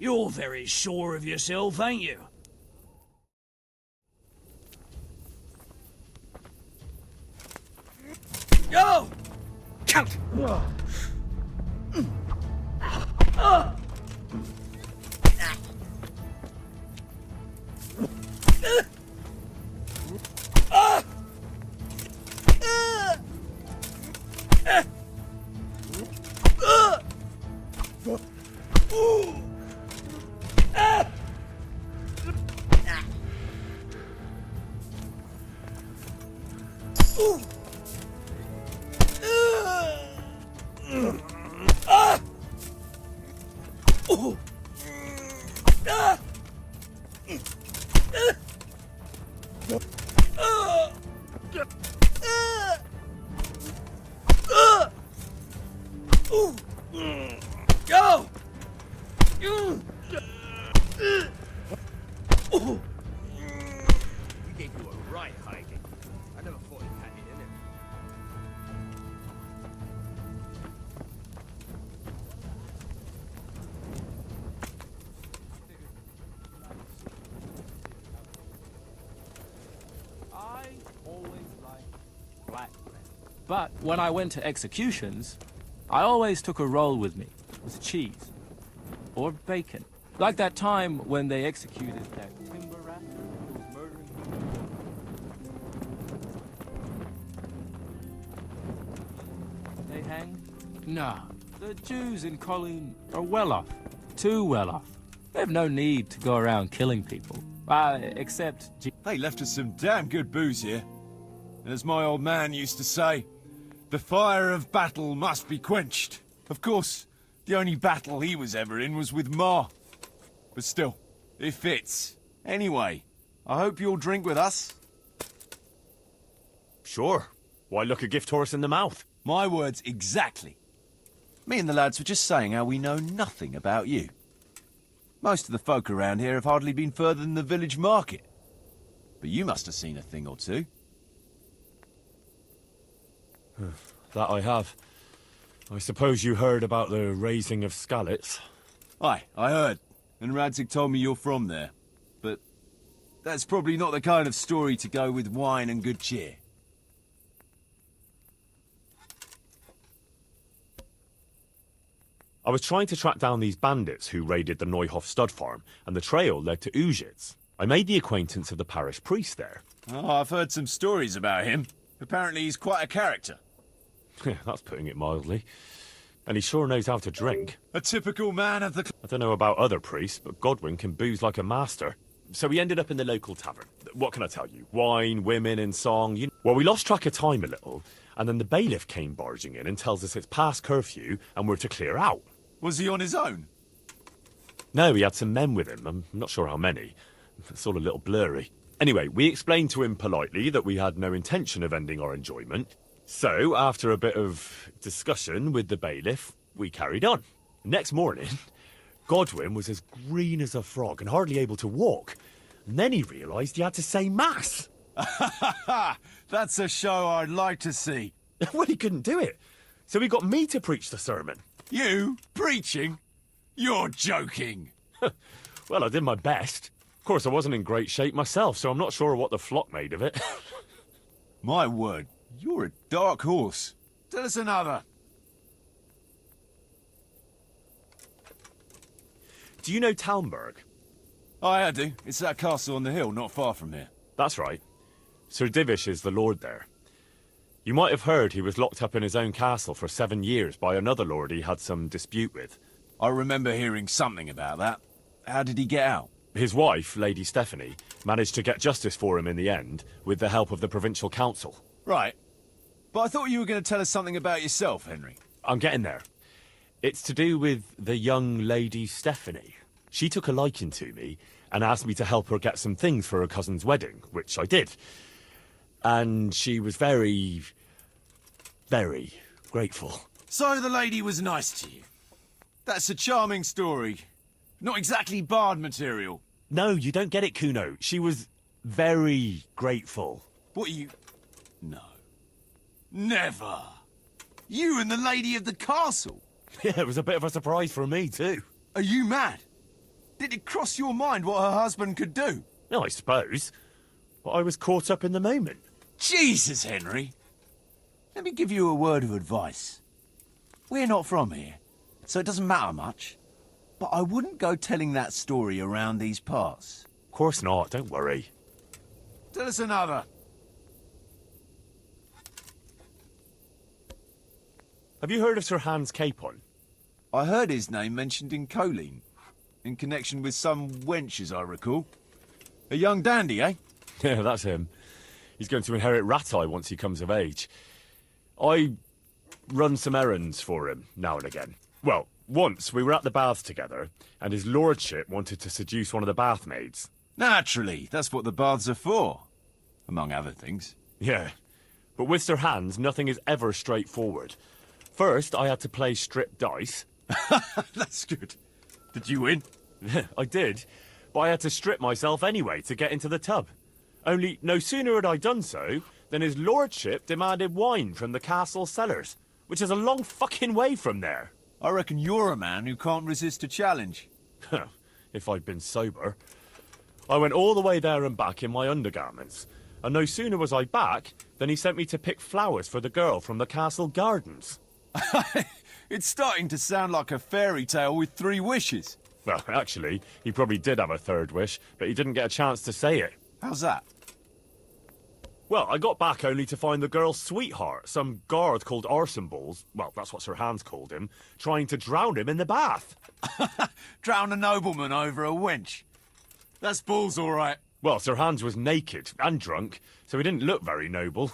You're very sure of yourself, ain't you? Go! Count! Go! He gave you a right hiding. I never thought he had it in him. I always liked black bread. But when I went to executions, I always took a roll with me, with cheese. Or bacon. Like that time when they executed that timber rat who was murdering people. They hanged? Nah. The Jews in Colleen are well off. Too well off. They have no need to go around killing people. Except... They left us some damn good booze here. And as my old man used to say, the fire of battle must be quenched. Of course, the only battle he was ever in was with Ma. But still, it fits. Anyway, I hope you'll drink with us. Sure. Why look a gift horse in the mouth? My words exactly. Me and the lads were just saying how we know nothing about you. Most of the folk around here have hardly been further than the village market. But you must have seen a thing or two. That I have. I suppose you heard about the raising of Skalitz. Aye, I heard. And Radzig told me you're from there. But that's probably not the kind of story to go with wine and good cheer. I was trying to track down these bandits who raided the Neuhof stud farm, and the trail led to Ujitz. I made the acquaintance of the parish priest there. Oh, I've heard some stories about him. Apparently he's quite a character. That's putting it mildly. And he sure knows how to drink. A typical man of the... I don't know about other priests, but Godwin can booze like a master. So we ended up in the local tavern. What can I tell you? Wine, women, and song. Well, we lost track of time a little, and then the bailiff came barging in and tells us it's past curfew and we're to clear out. Was he on his own? No, he had some men with him. I'm not sure how many. It's all a little blurry. Anyway, we explained to him politely that we had no intention of ending our enjoyment. So, after a bit of discussion with the bailiff, we carried on. Next morning, Godwin was as green as a frog and hardly able to walk. And then he realised he had to say mass. That's a show I'd like to see. Well, he couldn't do it. So he got me to preach the sermon. You? Preaching? You're joking. Well, I did my best. Of course, I wasn't in great shape myself, so I'm not sure what the flock made of it. My word, you're a dark horse. Tell us another. Do you know Talmberg? Aye, I do. It's that castle on the hill, not far from here. That's right. Sir Divish is the lord there. You might have heard he was locked up in his own castle for 7 years by another lord he had some dispute with. I remember hearing something about that. How did he get out? His wife, Lady Stephanie, managed to get justice for him in the end, with the help of the provincial council. Right. But I thought you were going to tell us something about yourself, Henry. I'm getting there. It's to do with the young Lady Stephanie. She took a liking to me and asked me to help her get some things for her cousin's wedding, which I did. And she was very, very grateful. So the lady was nice to you. That's a charming story. Not exactly bard material. No, you don't get it, Kuno. She was very grateful. What you... No. Never. You and the lady of the castle. Yeah, it was a bit of a surprise for me, too. Are you mad? Did it cross your mind what her husband could do? No, I suppose. But I was caught up in the moment. Jesus, Henry. Let me give you a word of advice. We're not from here, so it doesn't matter much. But I wouldn't go telling that story around these parts. Of course not, don't worry. Tell us another. Have you heard of Sir Hans Capon? I heard his name mentioned in Colleen, in connection with some wench, as I recall. A young dandy, eh? Yeah, that's him. He's going to inherit Rattay once he comes of age. I run some errands for him now and again. Well, once we were at the baths together, and his lordship wanted to seduce one of the bath maids. Naturally, that's what the baths are for, among other things. Yeah, but with Sir Hans, nothing is ever straightforward. First, I had to play strip dice. That's good. Did you win? I did, but I had to strip myself anyway to get into the tub. Only no sooner had I done so than his lordship demanded wine from the castle cellars, which is a long fucking way from there. I reckon you're a man who can't resist a challenge. If I'd been sober. I went all the way there and back in my undergarments, and no sooner was I back than he sent me to pick flowers for the girl from the castle gardens. It's starting to sound like a fairy tale with 3 wishes. Well, actually, he probably did have a third wish, but he didn't get a chance to say it. How's that? Well, I got back only to find the girl's sweetheart, some guard called Arson Balls, well, that's what Sir Hans called him, trying to drown him in the bath. Drown a nobleman over a wench. That's balls, all right. Well, Sir Hans was naked and drunk, so he didn't look very noble.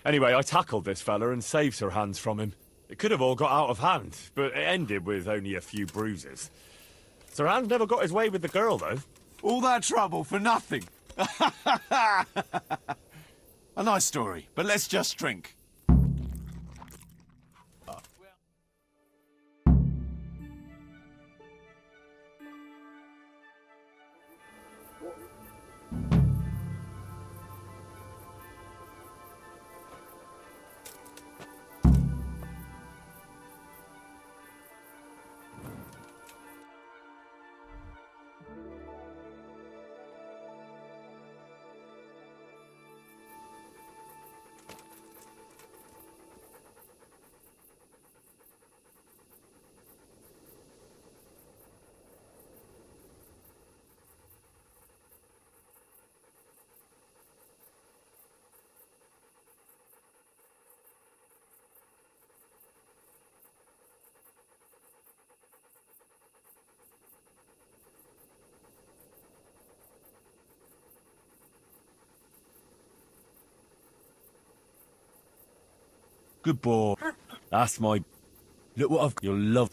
Anyway, I tackled this fella and saved Sir Hans from him. It could have all got out of hand, but it ended with only a few bruises. Sir Hans never got his way with the girl, though. All that trouble for nothing. A nice story, but let's just drink. Good boy. That's my... Look what I've... You'll love...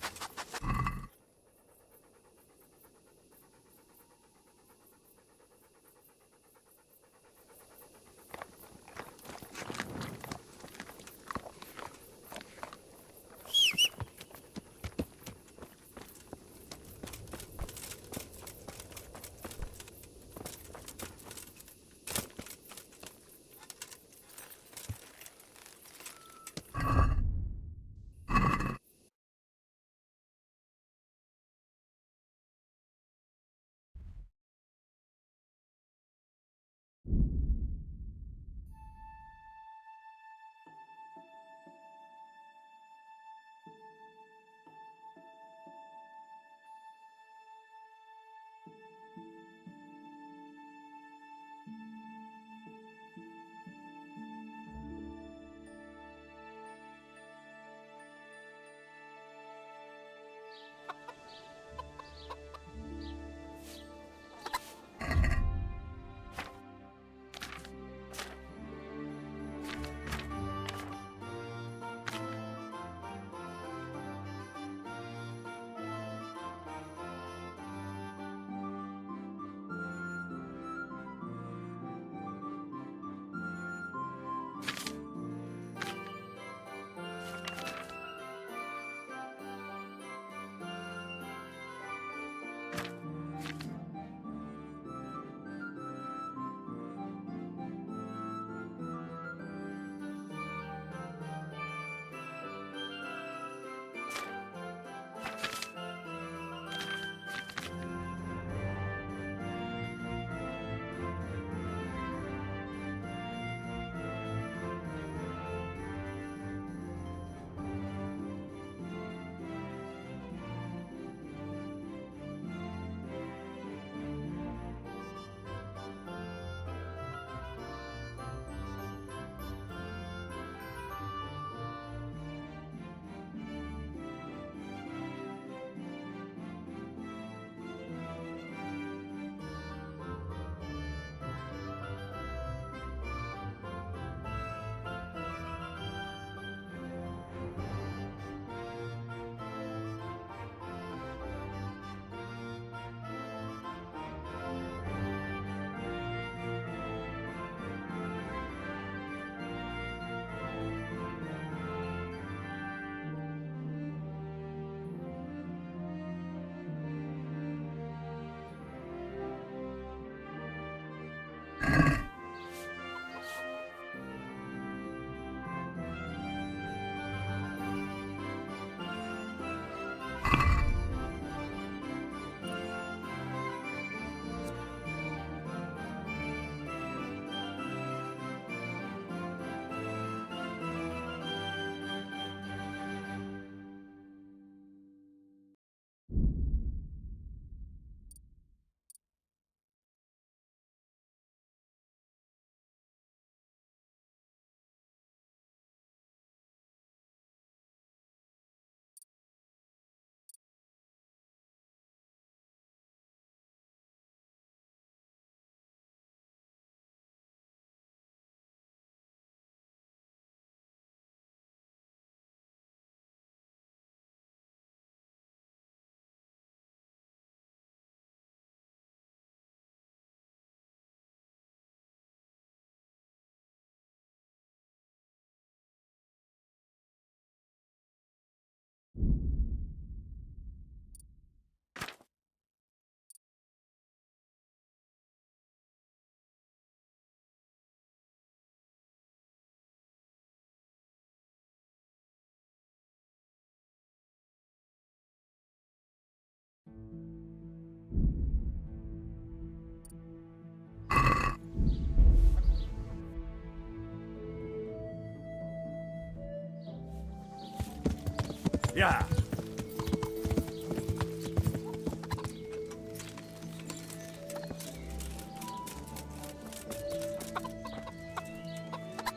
Yeah.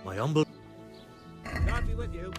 My humble. God be with you.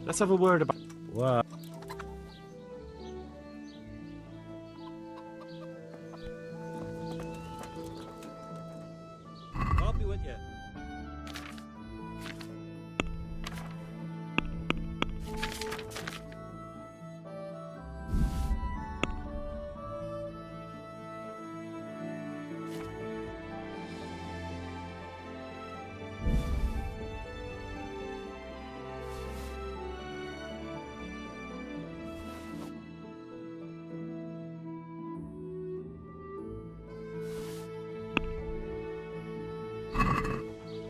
Let's have a word about. What? God be with you.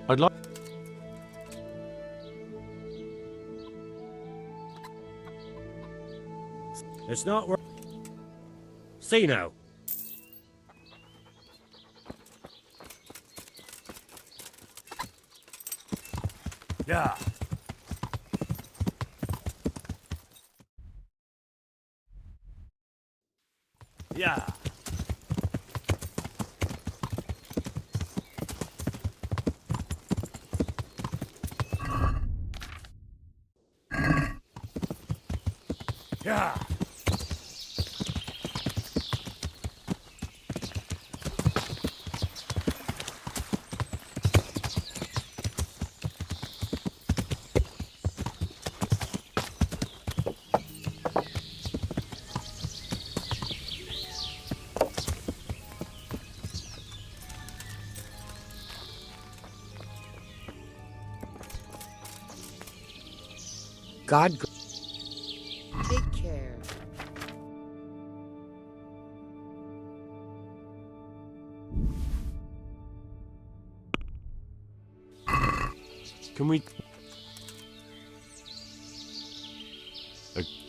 I'd like. It's not worth. See now. Yeah. Yeah. Yeah. God. Take care. Can we?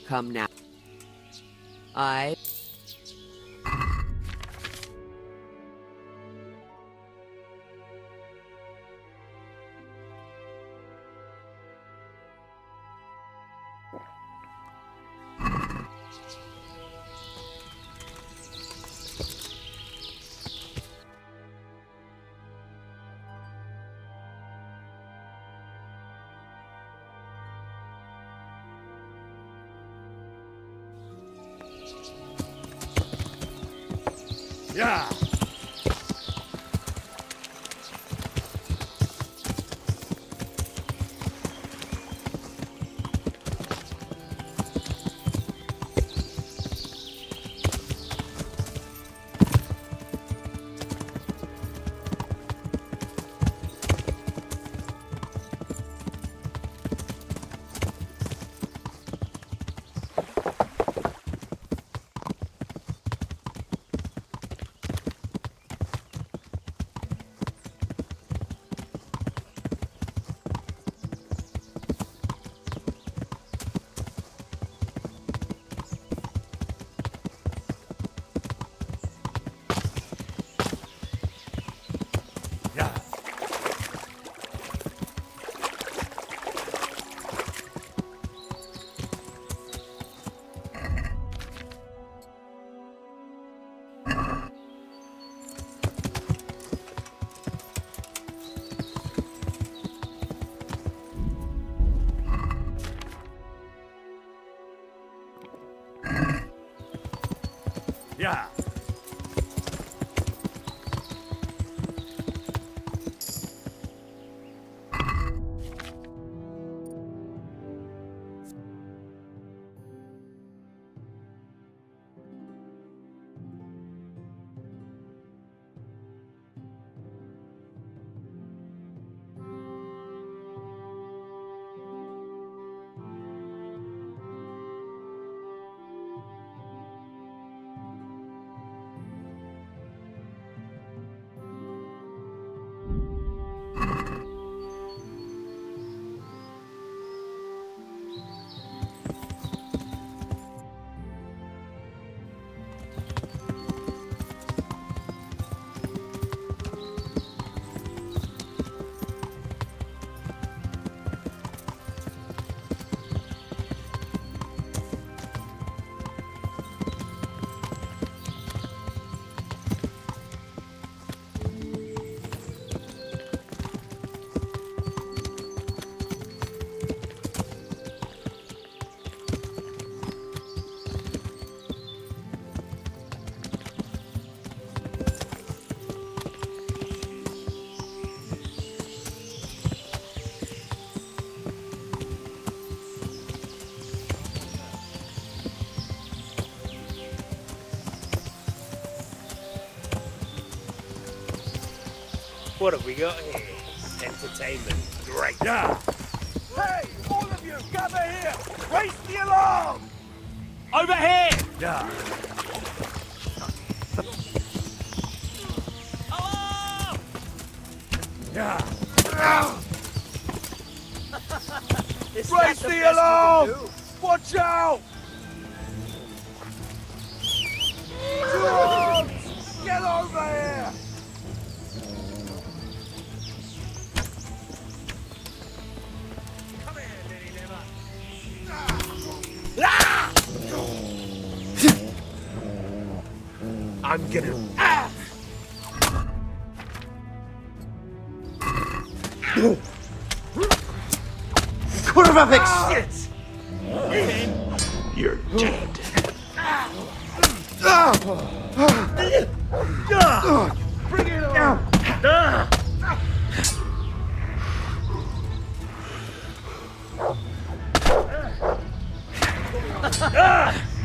Come now. I. Yeah. Yeah. Yeah. What have we got here? Entertainment. Great. Yeah. Hey, all of you, gather here! Raise the alarm! Over here! Yeah. Hello! Yeah. Is Raise that the alarm! Watch out! Drones! Get over here! Come here, Lily Liver. I'm gonna... Kurva shit! You're dead. Bring it on!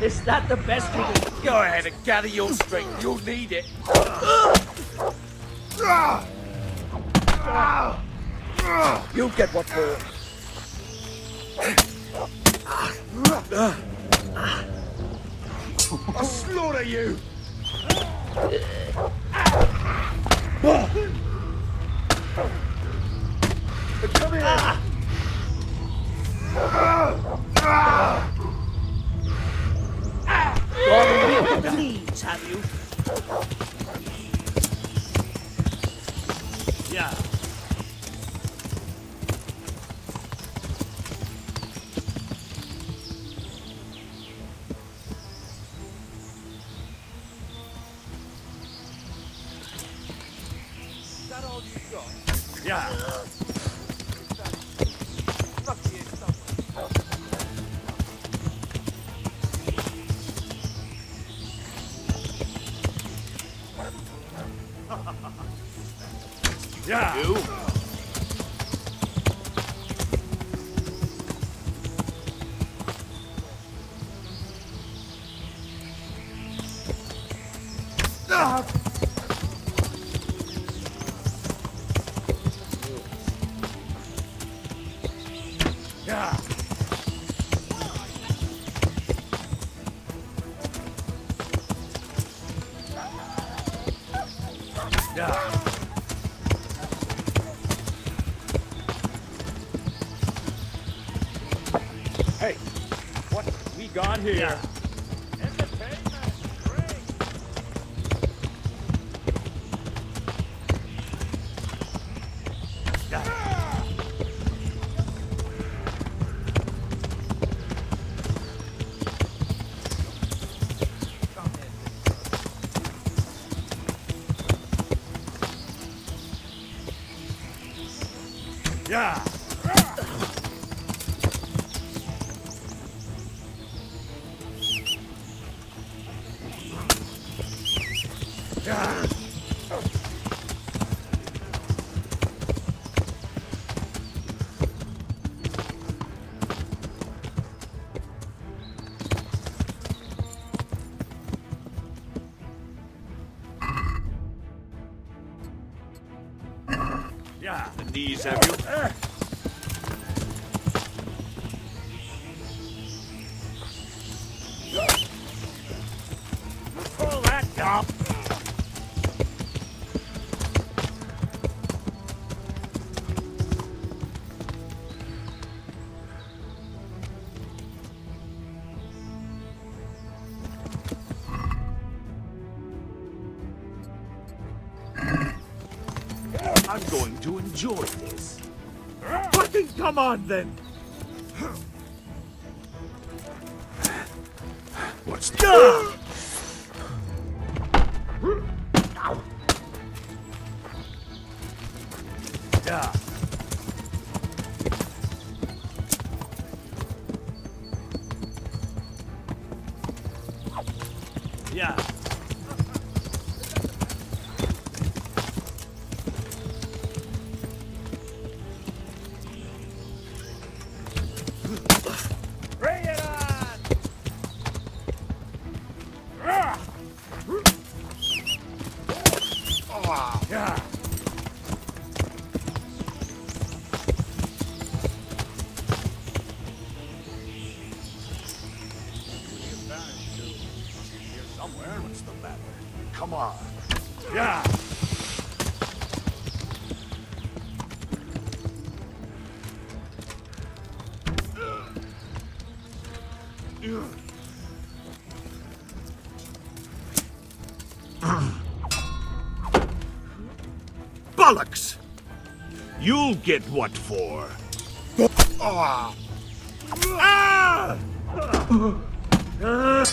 Is that the best you can... Go ahead and gather your strength. You'll need it. You'll get what for. I'll slaughter you! Come here! Please, have you? Yeah. Is that all you got? Yeah. Stuck here somewhere. Yeah. You? Yeah. Yeah. Hey, what we got here? Yeah. Yeah. Yeah. Yeah. The knees, have you? Pull that up. I'm going to enjoy this. Fucking come on then. What's Yeah. Yeah. Yeah. Bring it on! Yeah. Come on. Yeah. Bollocks! You'll get what for. Ah! Ah! Ah!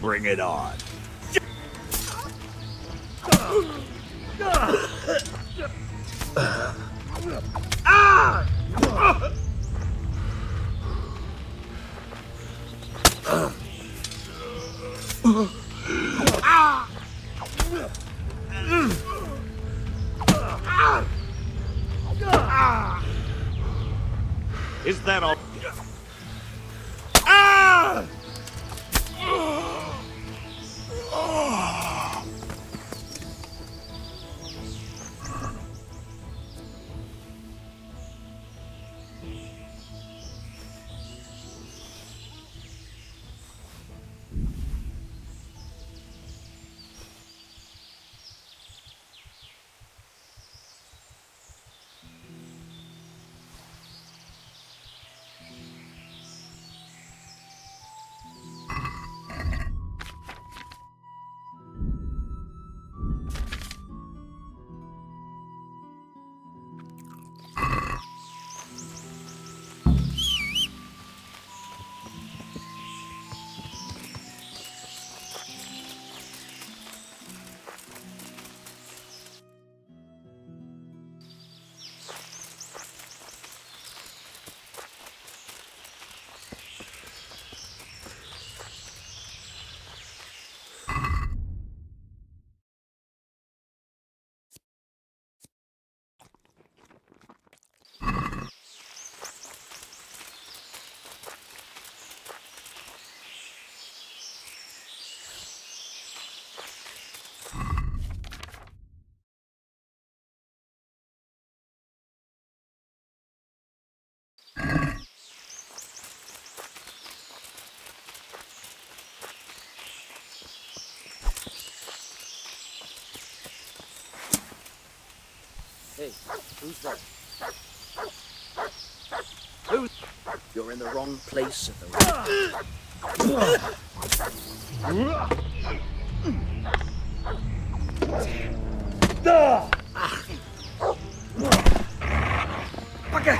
Bring it on. Is that all? Ah! Hey, who's that? Who? You're in the wrong place at the Okay.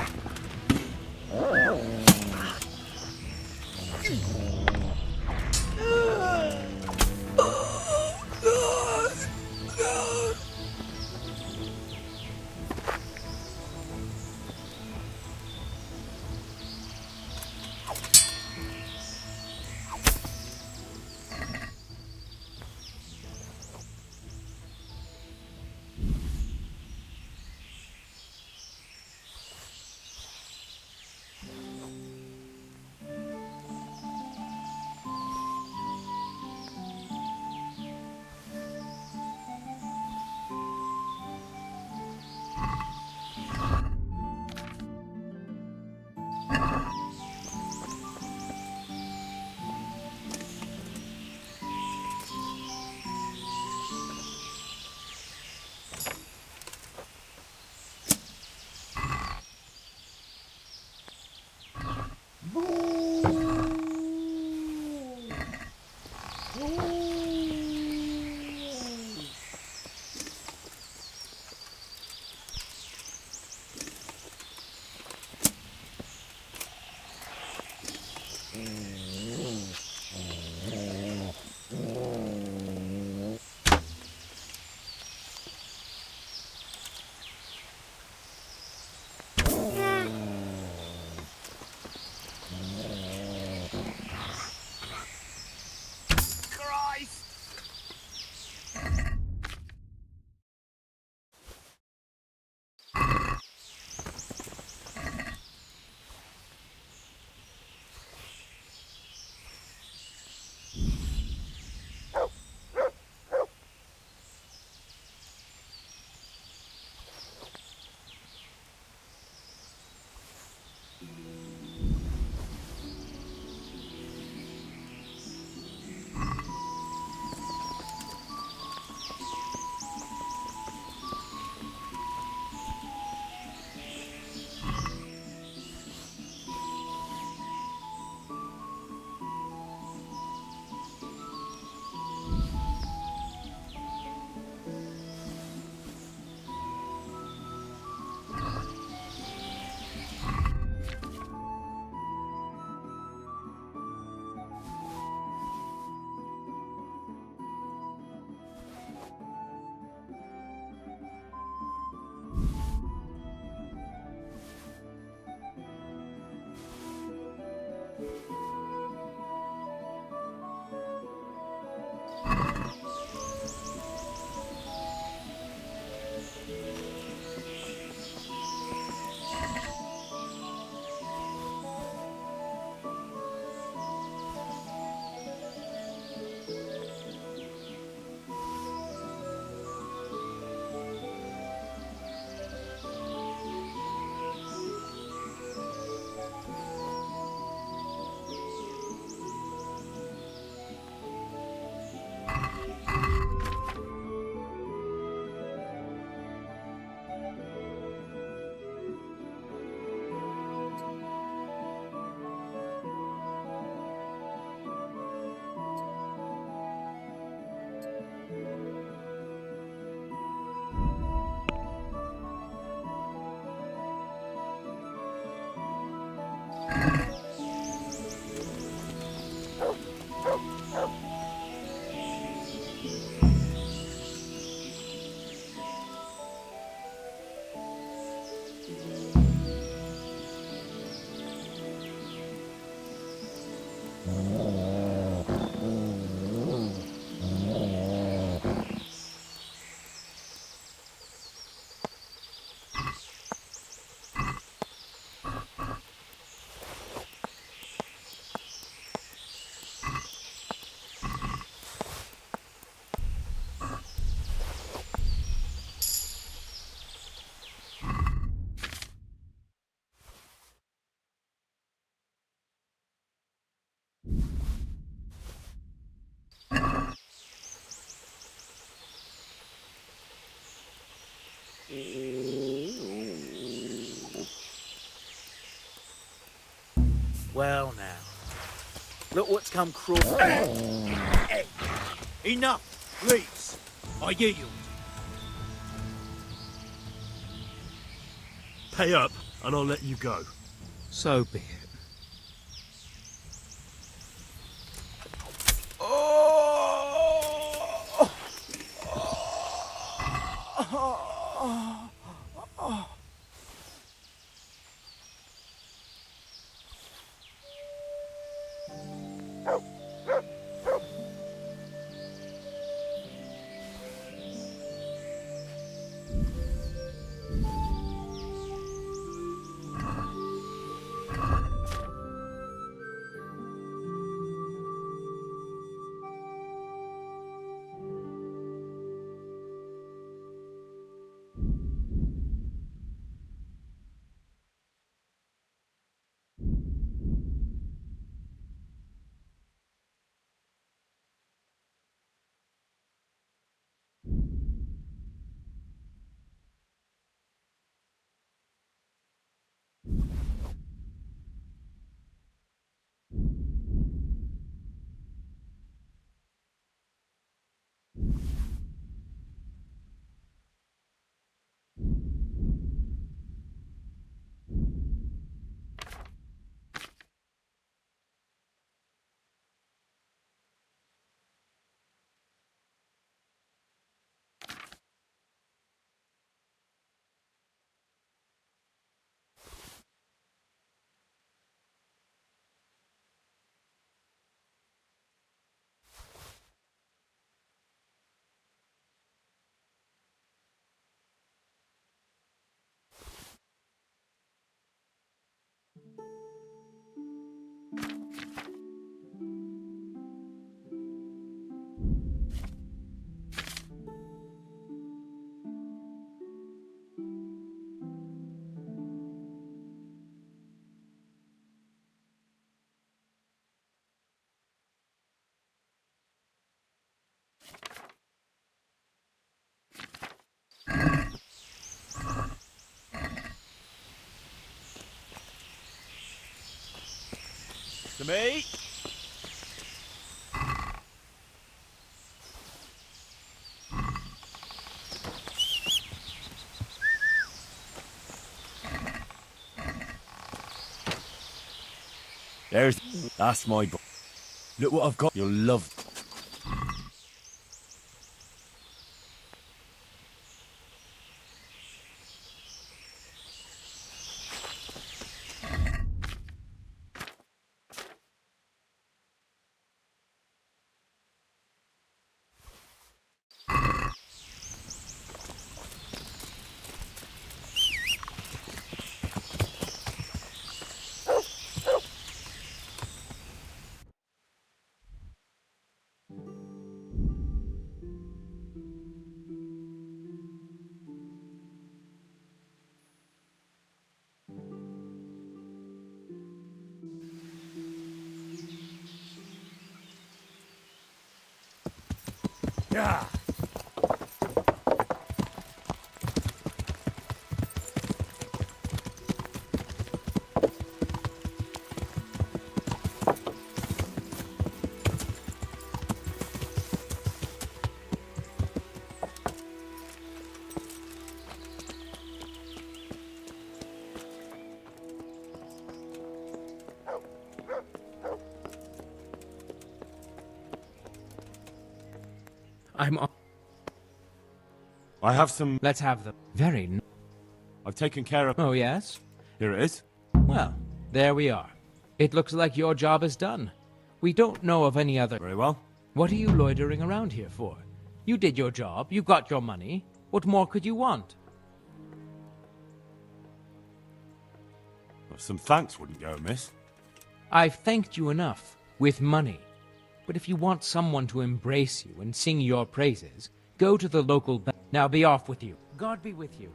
Well now, look what's come crawling. Enough, please. I yield. Pay up, and I'll let you go. So be it. To me. That's my boy. Look what I've got. You'll love. Yeah. I'm on. I have some. Let's have them. Very. I've taken care of. Oh, yes? Here it is. Well, there we are. It looks like your job is done. We don't know of any other. Very well. What are you loitering around here for? You did your job. You got your money. What more could you want? Well, some thanks wouldn't go amiss. I've thanked you enough. With money. But if you want someone to embrace you and sing your praises, go to the local Now be off with you. God be with you.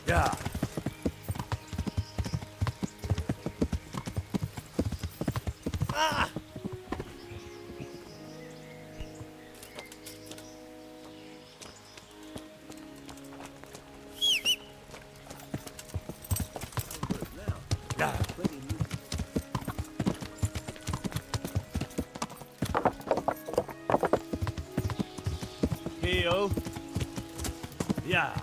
Yeah. Ah! Yeah. Heal. Yeah.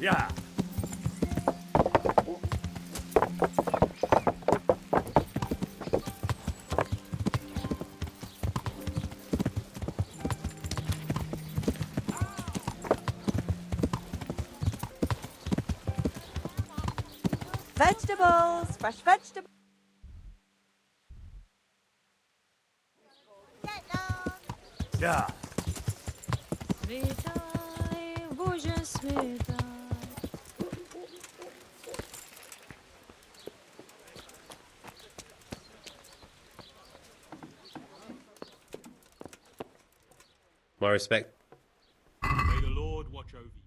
Yeah. Vegetables, fresh vegetables. Yeah. Světaj, Bože světaj. My respect. May the Lord watch over you.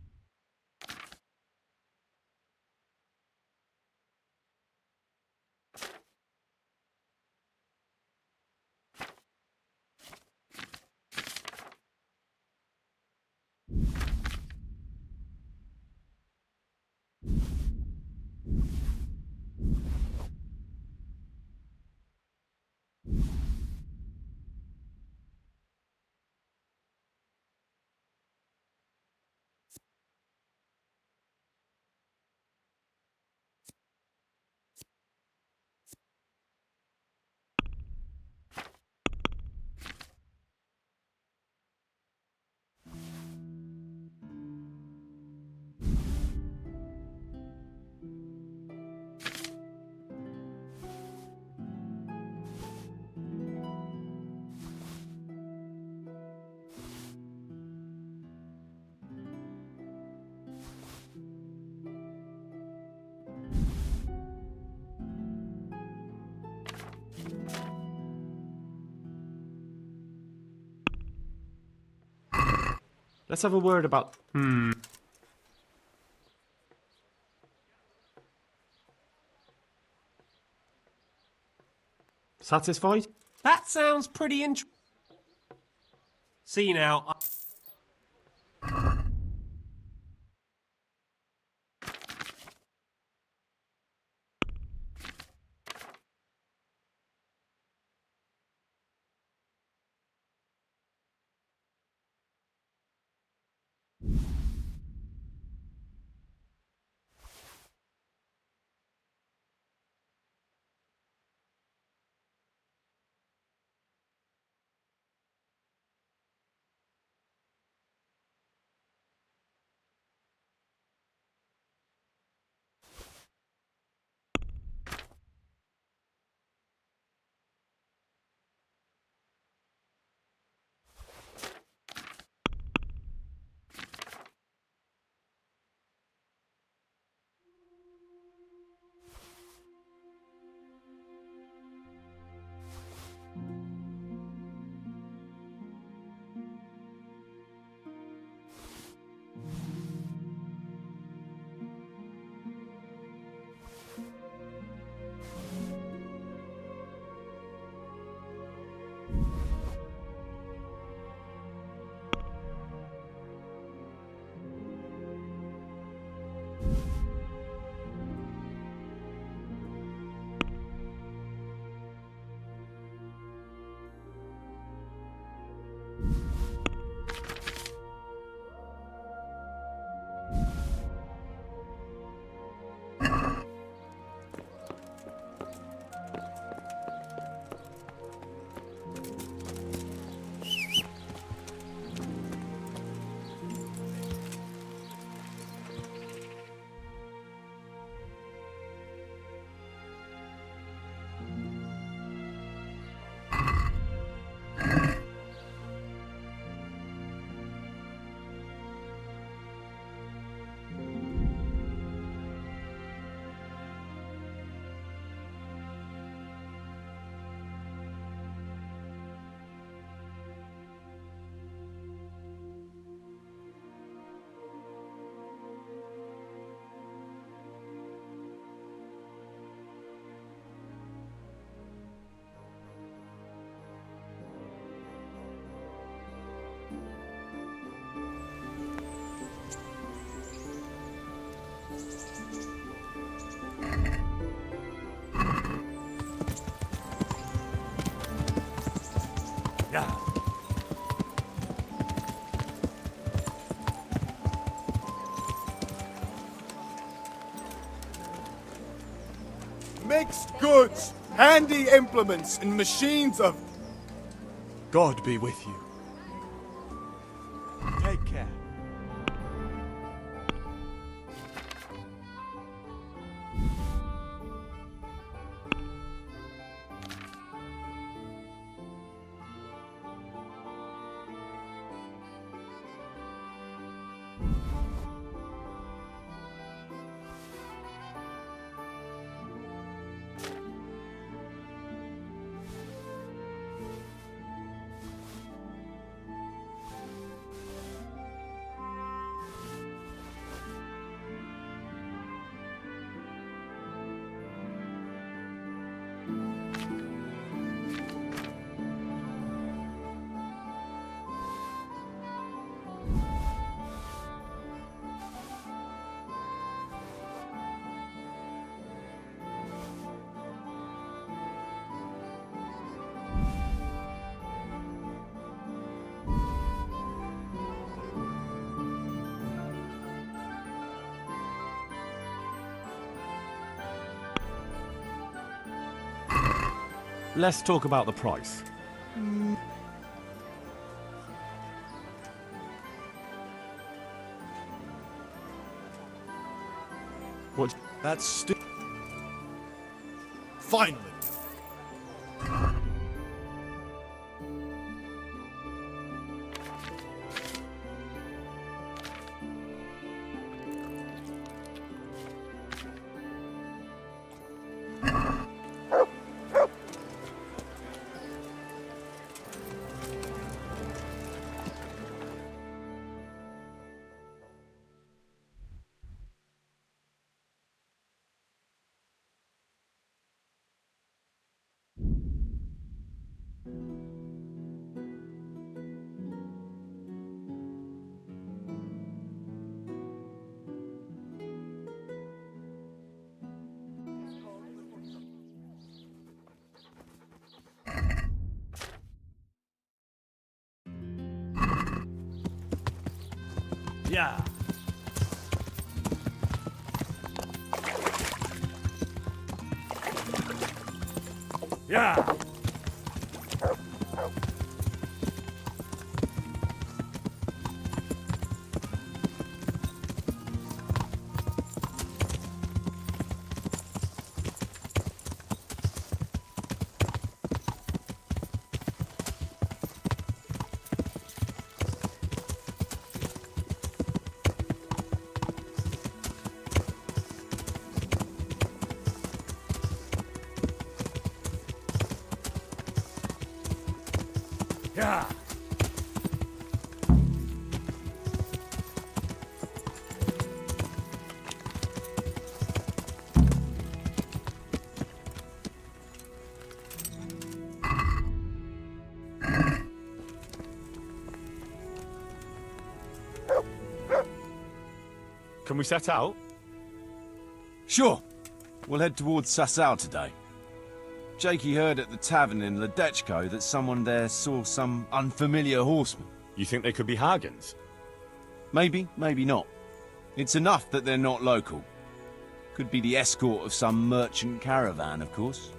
Let's have a word about... Satisfied? That sounds pretty interesting. See now. Yeah. Mixed goods, handy implements, and machines of... God be with you. Take care. Let's talk about the price. What? That's Finally. Yeah. Yeah. Yeah. Can we set out? Sure. We'll head towards Sasau today. Jakey heard at the tavern in Ledechko that someone there saw some unfamiliar horseman. You think they could be Hagens? Maybe, maybe not. It's enough that they're not local. Could be the escort of some merchant caravan, of course.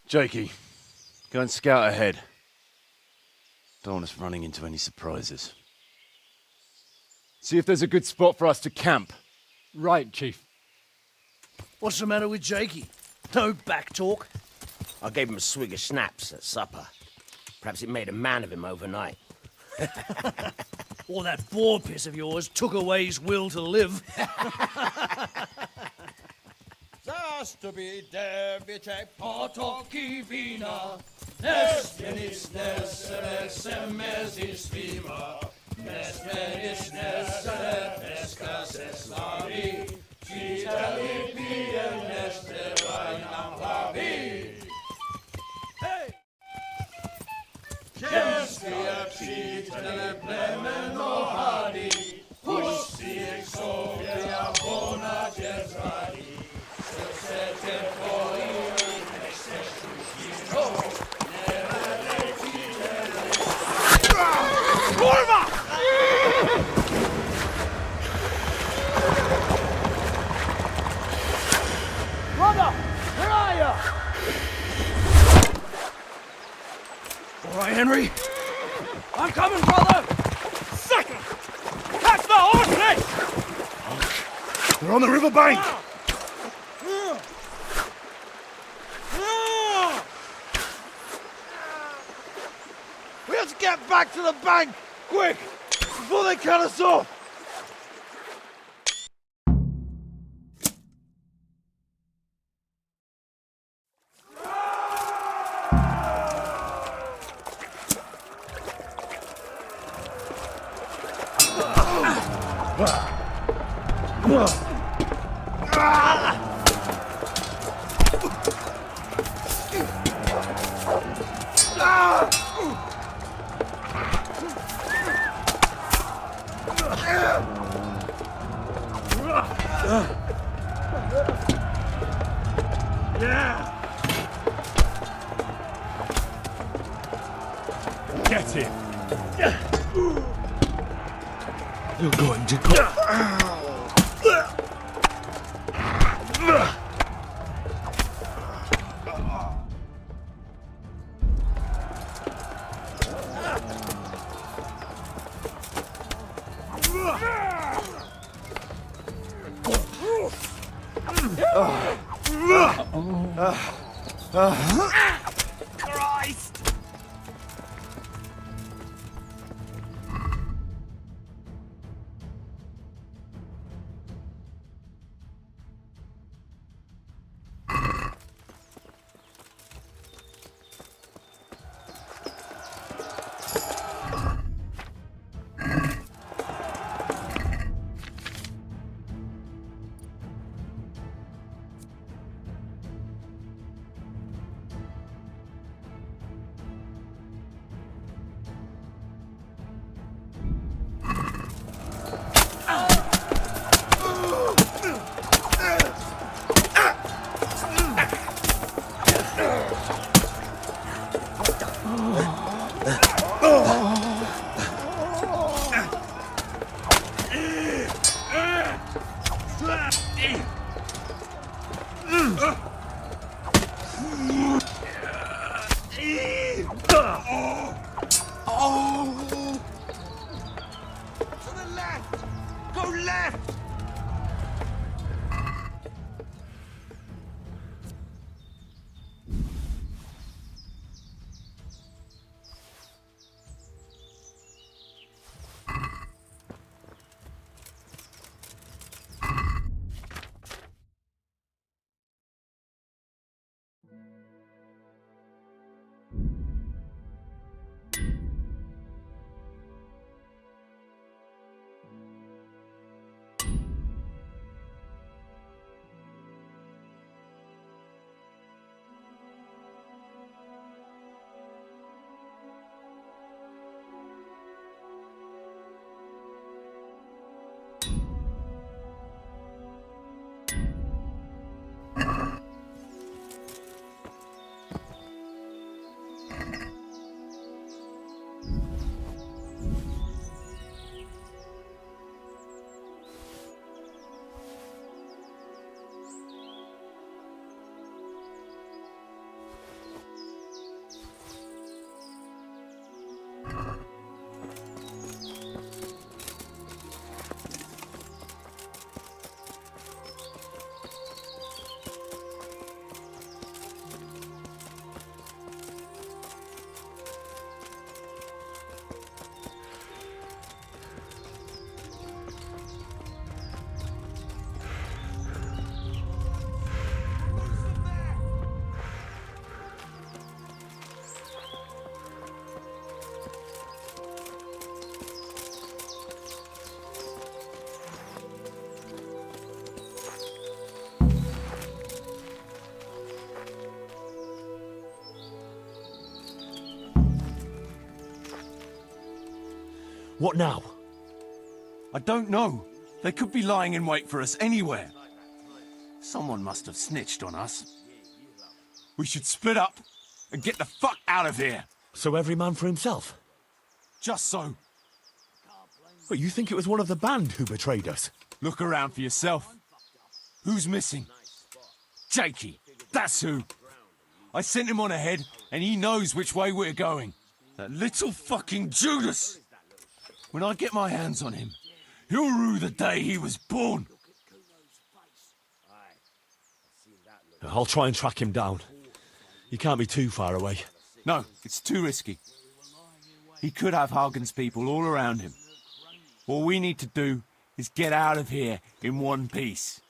Jakey, go and scout ahead. Don't want us running into any surprises. See if there's a good spot for us to camp. Right, Chief. What's the matter with Jakey? No back talk. I gave him a swig of schnapps at supper. Perhaps it made a man of him overnight. Or that boar piss of yours took away his will to live. Zastupite bitte potoki vina, nespenis nesere semezis vima, nespenis nesere pescas eslavi, citali piem nestre vainam lavi. Hey! Gestia citale plemeno hadi, husti exovia bona Jezrali. Brother, where are you? All right, Henry. I'm coming, brother. Second! Catch the horses! They're on the riverbank! We have to get back to the bank, quick, before they cut us off. Get him! You're going to go. Christ! Oh! To the left! Go left! What now? I don't know. They could be lying in wait for us anywhere. Someone must have snitched on us. We should split up and get the fuck out of here. So every man for himself? Just so. But you think it was one of the band who betrayed us? Look around for yourself. Who's missing? Jakey. That's who. I sent him on ahead, and he knows which way we're going. That little fucking Judas! When I get my hands on him, he'll rue the day he was born. I'll try and track him down. He can't be too far away. No, it's too risky. He could have Hagen's people all around him. All we need to do is get out of here in one piece.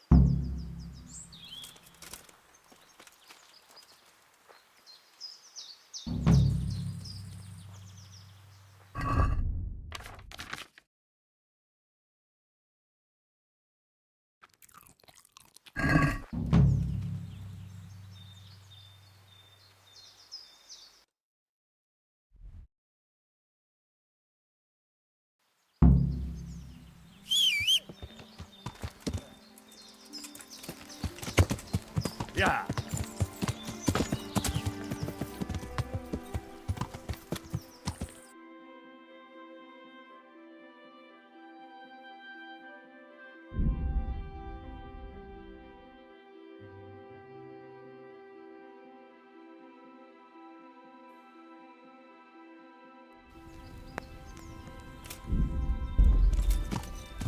Yeah.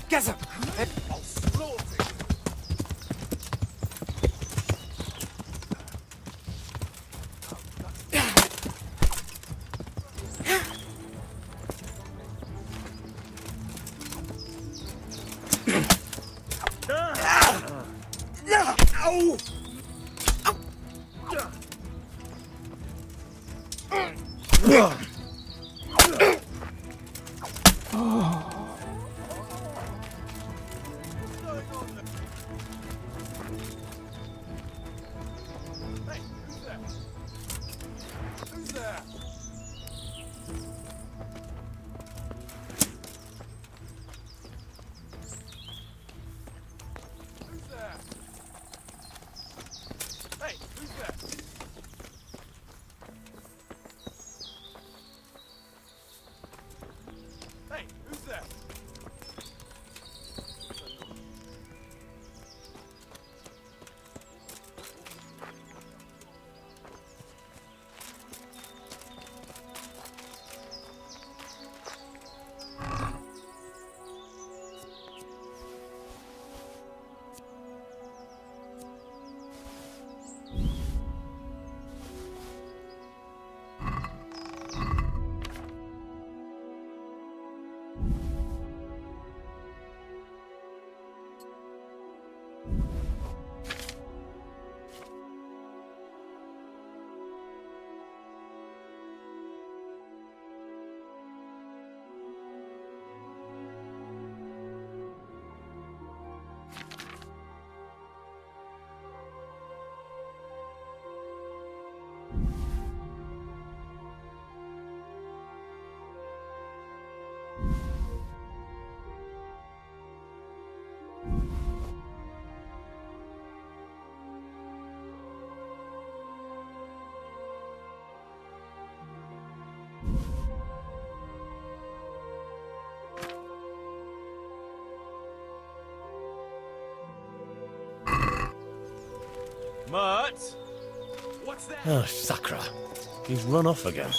Get up! I'll slaughter you! Mert? What's that? Oh, Sakra. He's run off again.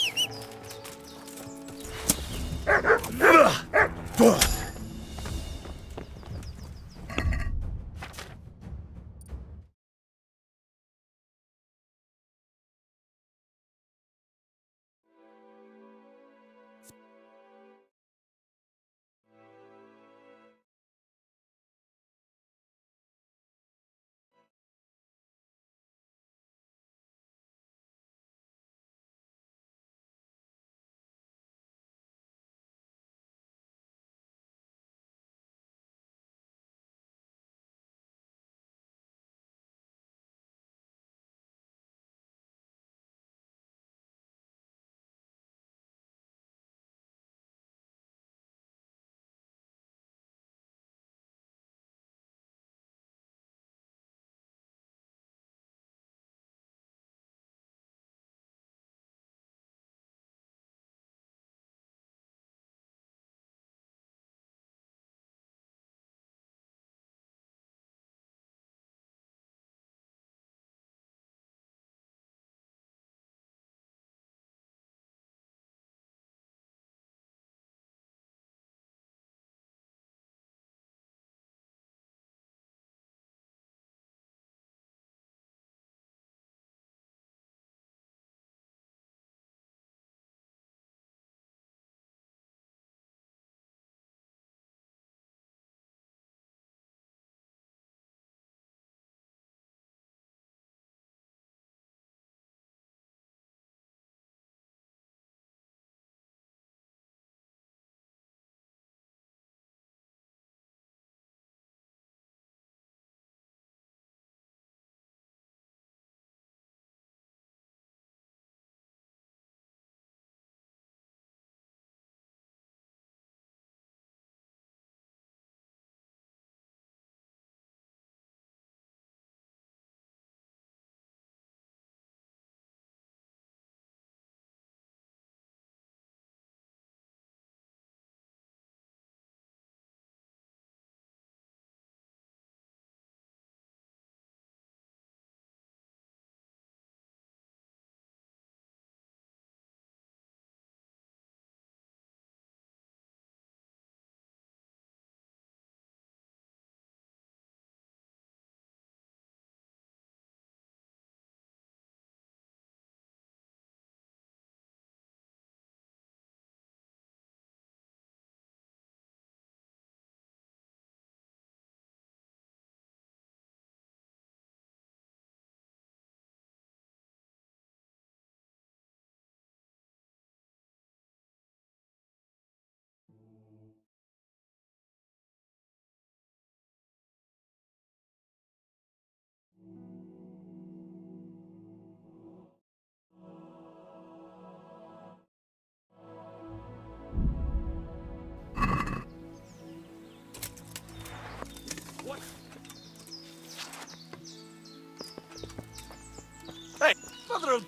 Hey, mother of...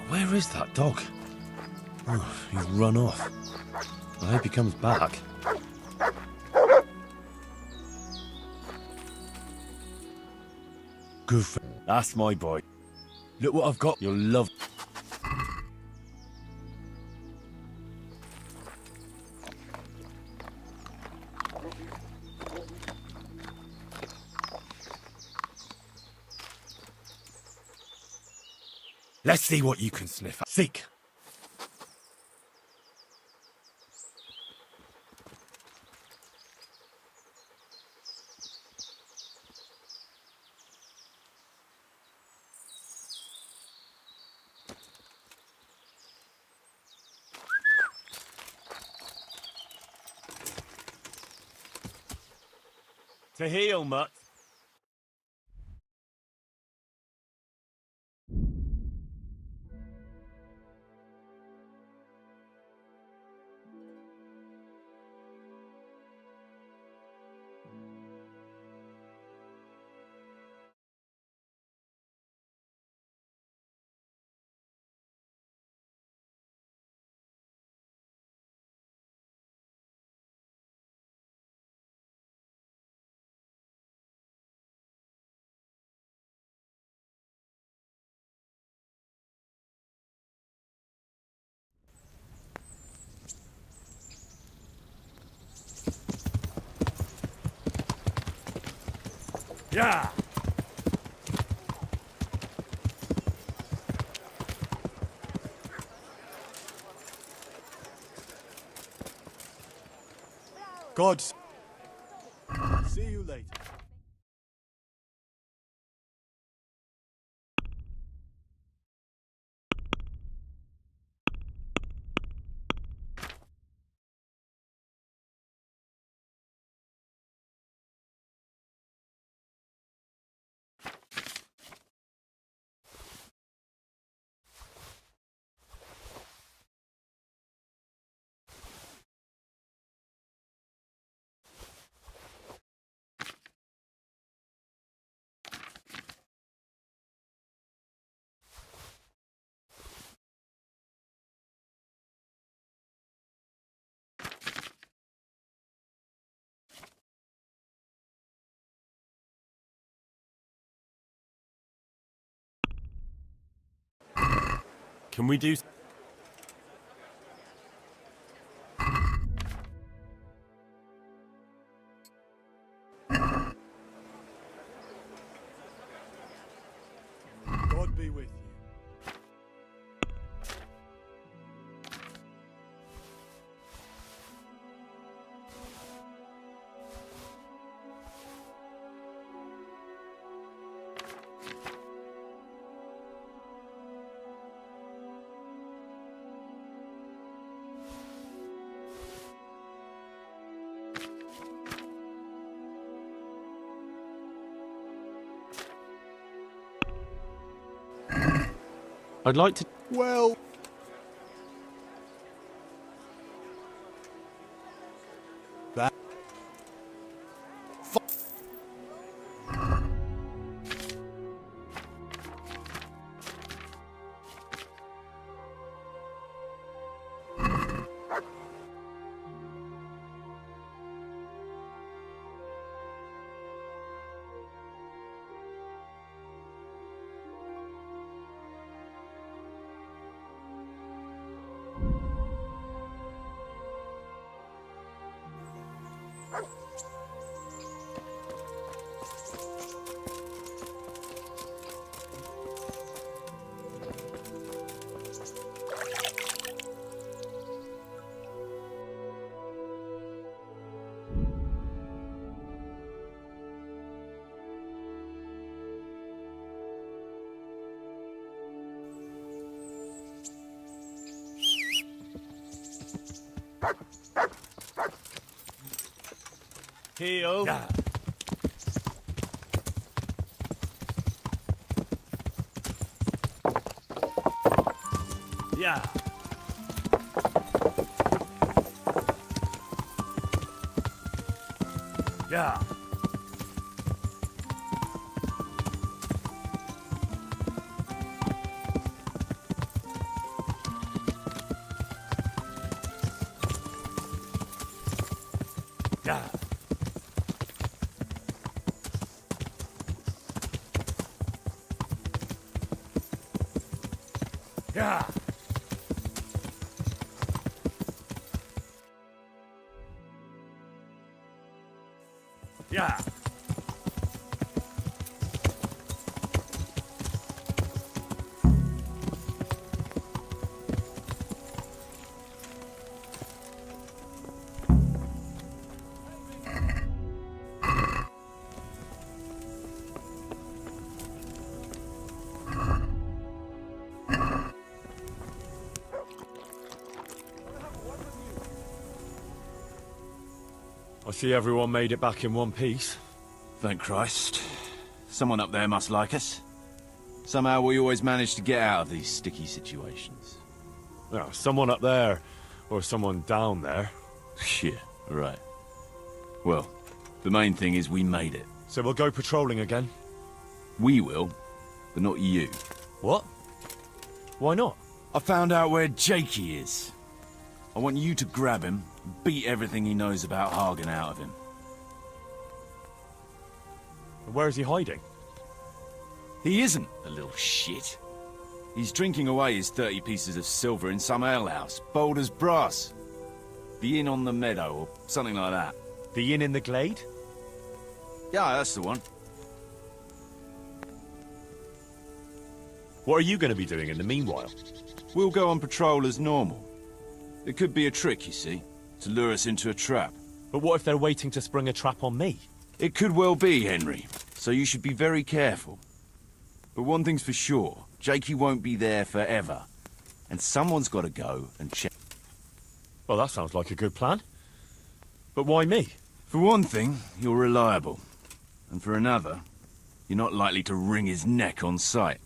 Where is that dog? Oh, he's run off. I hope he comes back. Good for... That's my boy. Look what I've got. You'll love... Let's see what you can sniff at. Seek. To heal, mutt. Yeah! Gods. See you later. Can we do... God be with you. I'd like to... Well... That... Heal. Yeah. Yeah. Yeah. Yeah. Yeah. Yeah. I see everyone made it back in one piece. Thank Christ. Someone up there must like us. Somehow we always manage to get out of these sticky situations. Well, someone up there, or someone down there. Yeah, right. Well, the main thing is we made it. So we'll go patrolling again? We will, but not you. What? Why not? I found out where Jakey is. I want you to grab him and beat everything he knows about Hagen out of him. Where is he hiding? He isn't, a little shit. He's drinking away his 30 pieces of silver in some alehouse, bold as brass. The inn on the meadow, or something like that. The inn in the glade? Yeah, that's the one. What are you going to be doing in the meanwhile? We'll go on patrol as normal. It could be a trick, you see, to lure us into a trap. But what if they're waiting to spring a trap on me? It could well be, Henry, so you should be very careful. But one thing's for sure, Jakey won't be there forever. And someone's got to go and check. Well, that sounds like a good plan. But why me? For one thing, you're reliable. And for another, you're not likely to wring his neck on sight.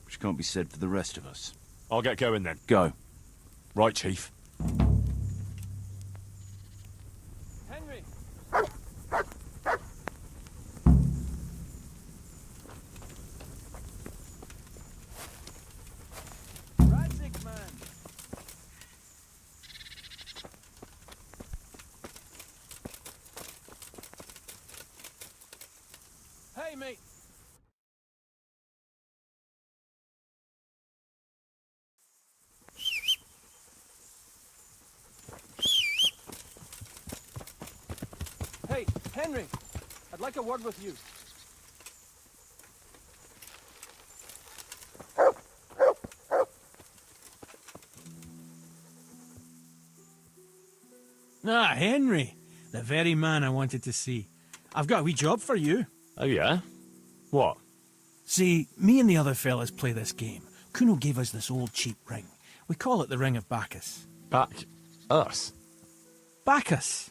Which can't be said for the rest of us. I'll get going then. Go. Right, Chief. Henry! Radzik, man! Hey, mate! Hey, Henry! I'd like a word with you. Ah, Henry. The very man I wanted to see. I've got a wee job for you. Oh, yeah? What? See, me and the other fellas play this game. Kuno gave us this old cheap ring. We call it the Ring of Bacchus. Us? Bacchus.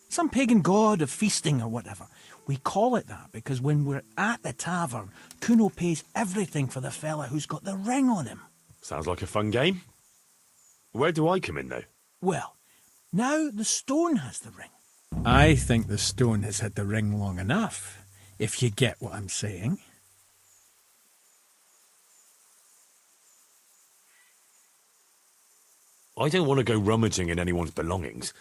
Some pagan god of feasting or whatever. We call it that because when we're at the tavern, Kuno pays everything for the fella who's got the ring on him. Sounds like a fun game. Where do I come in, though? Well, now the stone has the ring. I think the stone has had the ring long enough, if you get what I'm saying. I don't want to go rummaging in anyone's belongings.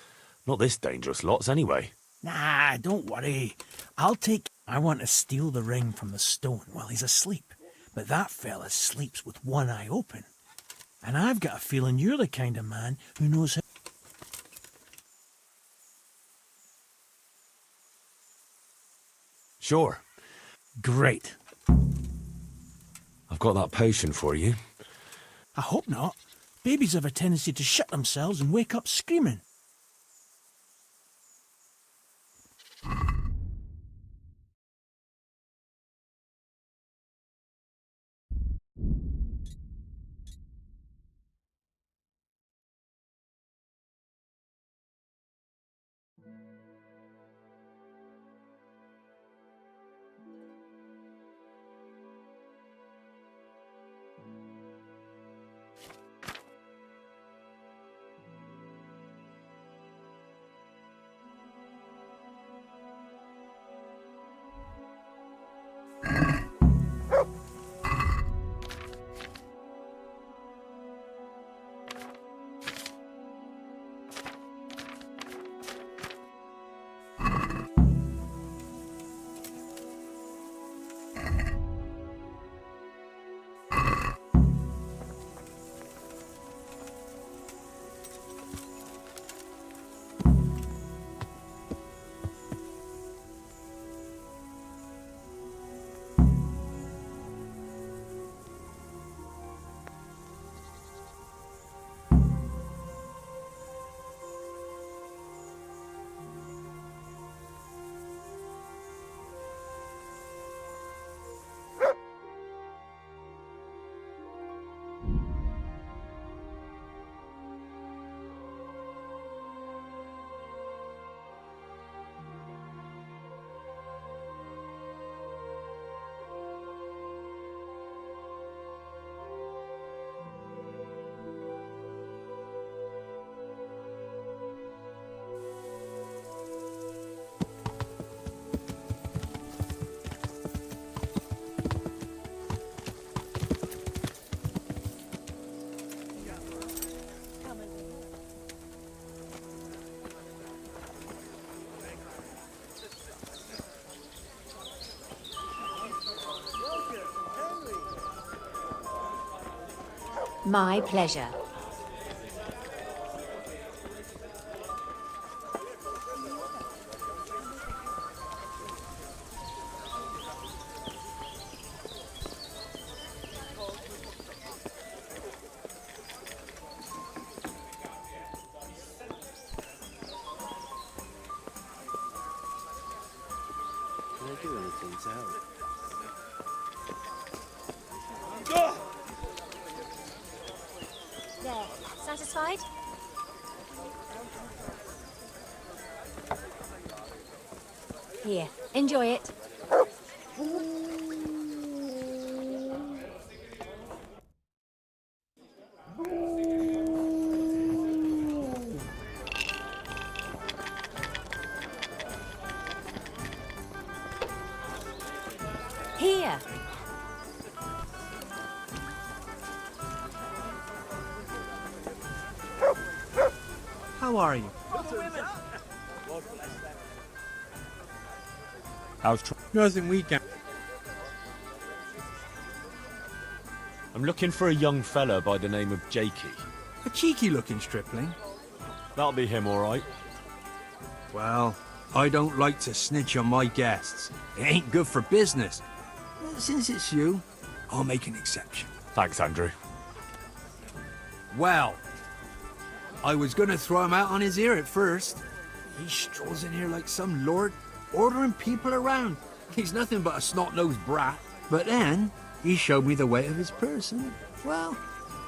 Not this dangerous lots, anyway. Nah, don't worry. I want to steal the ring from the stone while he's asleep. But that fella sleeps with one eye open. And I've got a feeling you're the kind of man who knows how... Sure. Great. I've got that potion for you. I hope not. Babies have a tendency to shit themselves and wake up screaming. My pleasure. Can I do anything to help? There. Satisfied? Here, enjoy it. Here. How are you? Nothing we can. I'm looking for a young fella by the name of Jakey. A cheeky-looking stripling. That'll be him, all right. Well, I don't like to snitch on my guests. It ain't good for business. Since it's you, I'll make an exception. Thanks, Andrew. Well, I was gonna throw him out on his ear at first. He strolls in here like some lord, ordering people around. He's nothing but a snot-nosed brat. But then, he showed me the weight of his person. Well,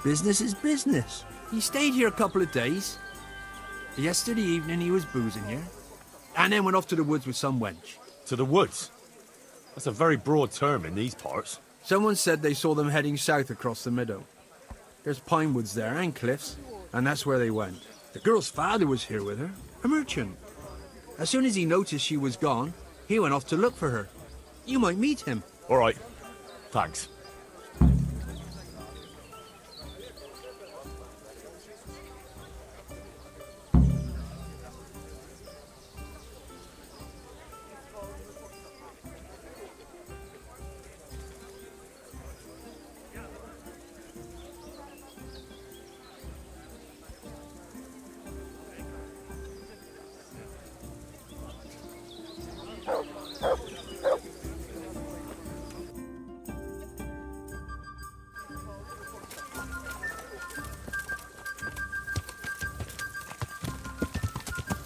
business is business. He stayed here a couple of days. Yesterday evening he was boozing here, and then went off to the woods with some wench. To the woods? That's a very broad term in these parts. Someone said they saw them heading south across the meadow. There's pine woods there and cliffs, and that's where they went. The girl's father was here with her, a merchant. As soon as he noticed she was gone, he went off to look for her. You might meet him. All right. Thanks.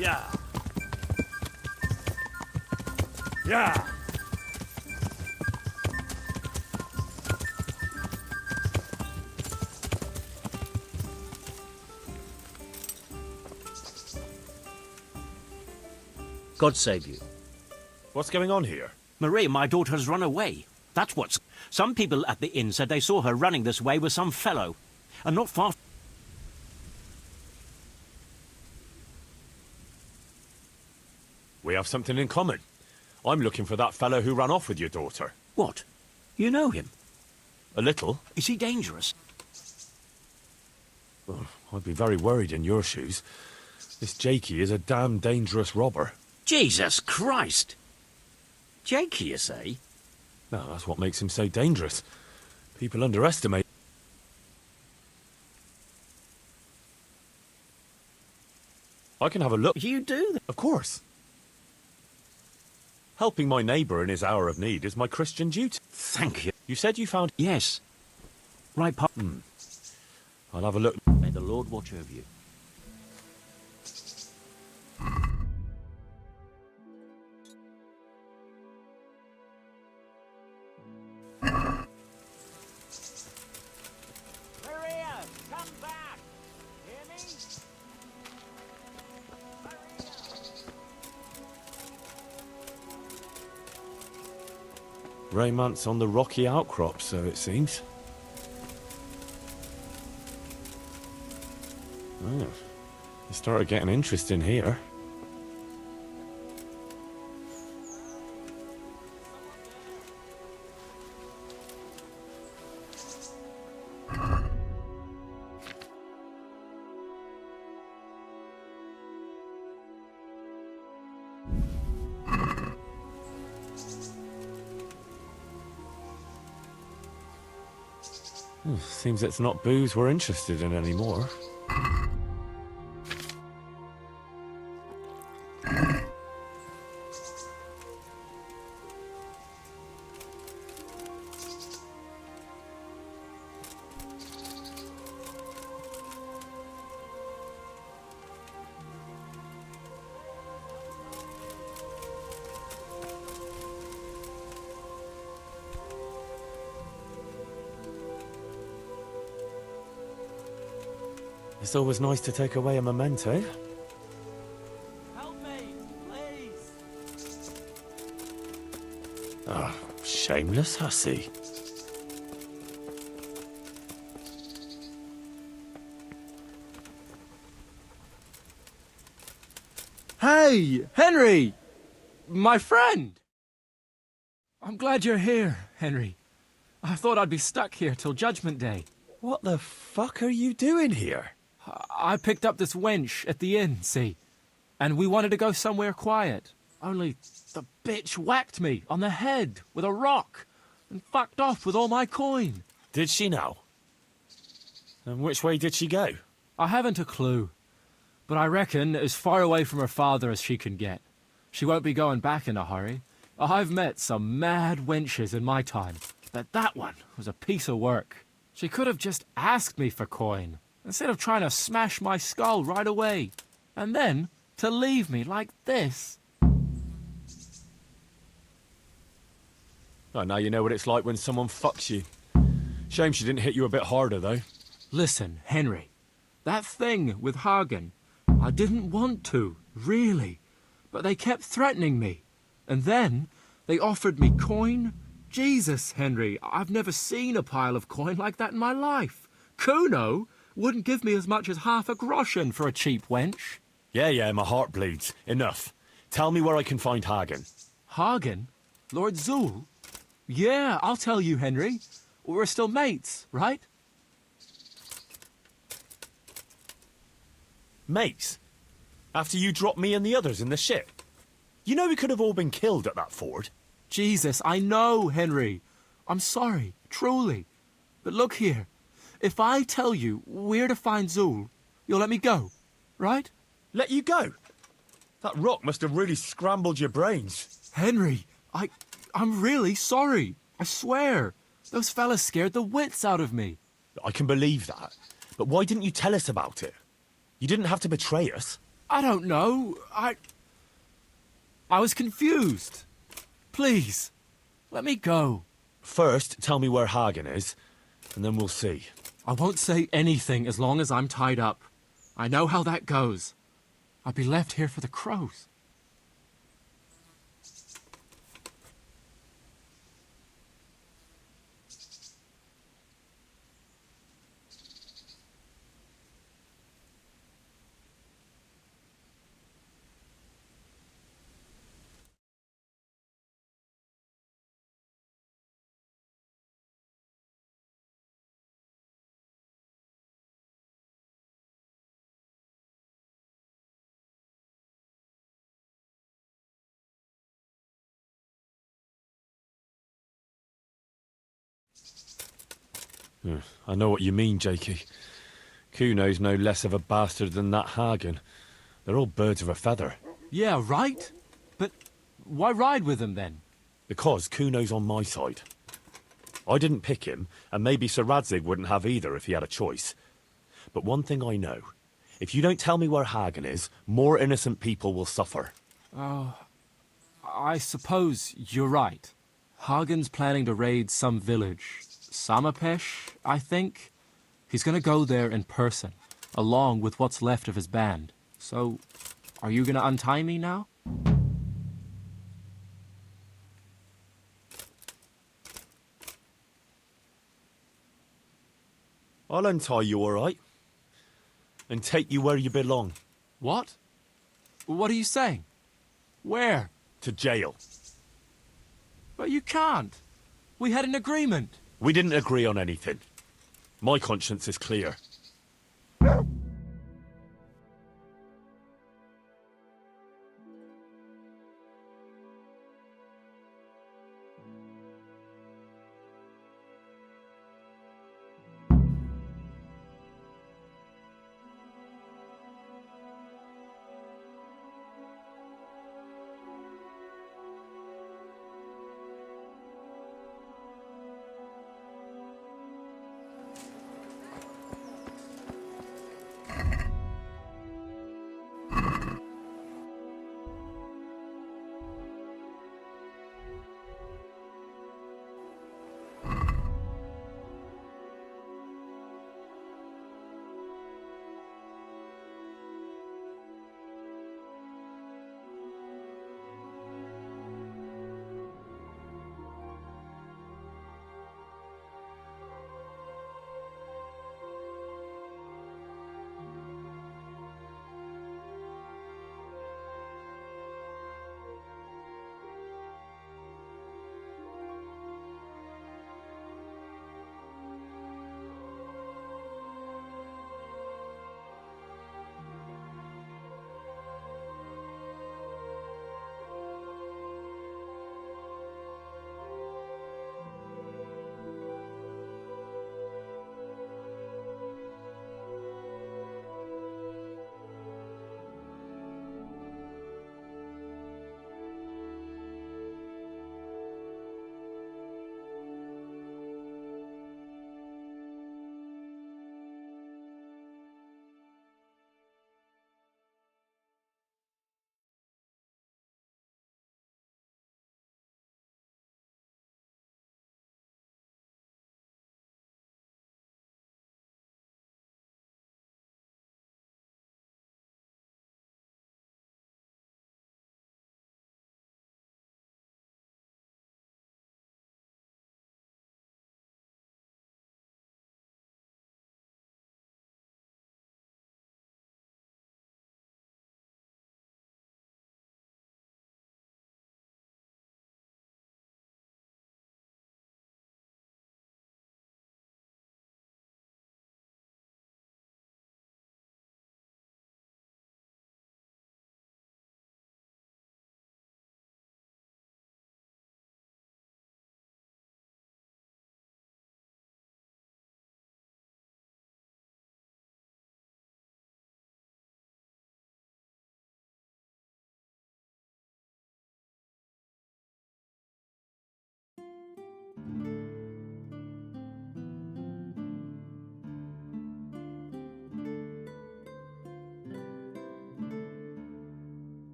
Yeah. Yeah. God save you. What's going on here? Marie, my daughter has run away. That's what's... Some people at the inn said they saw her running this way with some fellow. And not far... We have something in common. I'm looking for that fellow who ran off with your daughter. What? You know him? A little. Is he dangerous? Oh, I'd be very worried in your shoes. This Jakey is a damn dangerous robber. Jesus Christ! Jakey, you say? No, that's what makes him so dangerous. People underestimate... I can have a look. You do? Of course. Helping my neighbour in his hour of need is my Christian duty. Thank you. You said you found... Yes. Right, Pop. I'll have a look. May the Lord watch over you. Maria, come back! Hear me? Raymant's on the rocky outcrop, so it seems. Oh, it started getting interesting here. Seems it's not booze we're interested in anymore. It's always nice to take away a memento. Help me, please. Ah, shameless hussy. Hey, Henry! My friend! I'm glad you're here, Henry. I thought I'd be stuck here till Judgment Day. What the fuck are you doing here? I picked up this wench at the inn, see? And we wanted to go somewhere quiet. Only the bitch whacked me on the head with a rock and fucked off with all my coin. Did she now? And which way did she go? I haven't a clue, but I reckon as far away from her father as she can get. She won't be going back in a hurry. I've met some mad wenches in my time, but that one was a piece of work. She could have just asked me for coin, instead of trying to smash my skull right away. And then to leave me like this. Oh, now you know what it's like when someone fucks you. Shame she didn't hit you a bit harder, though. Listen, Henry, that thing with Hagen, I didn't want to, really. But they kept threatening me. And then they offered me coin. Jesus, Henry, I've never seen a pile of coin like that in my life. Kuno wouldn't give me as much as half a groschen for a cheap wench. Yeah, my heart bleeds. Enough. Tell me where I can find Hagen. Hagen? Lord Zool? Yeah, I'll tell you, Henry. We're still mates, right? Mates? After you dropped me and the others in the ship? You know we could have all been killed at that ford. Jesus, I know, Henry. I'm sorry, truly. But look here. If I tell you where to find Zool, you'll let me go, right? Let you go? That rock must have really scrambled your brains. Henry, I'm really sorry. I swear. Those fellas scared the wits out of me. I can believe that. But why didn't you tell us about it? You didn't have to betray us. I don't know. I was confused. Please, let me go. First, tell me where Hagen is, and then we'll see. I won't say anything as long as I'm tied up. I know how that goes. I'll be left here for the crows. I know what you mean, Jakey. Kuno's no less of a bastard than that Hagen. They're all birds of a feather. Yeah, right? But why ride with him then? Because Kuno's on my side. I didn't pick him, and maybe Sir Radzig wouldn't have either if he had a choice. But one thing I know. If you don't tell me where Hagen is, more innocent people will suffer. Oh, I suppose you're right. Hagen's planning to raid some village. Samapesh, I think. He's gonna go there in person, along with what's left of his band. So, are you gonna untie me now? I'll untie you, all right? And take you where you belong. What? What are you saying? Where? To jail. But you can't. We had an agreement. We didn't agree on anything. My conscience is clear.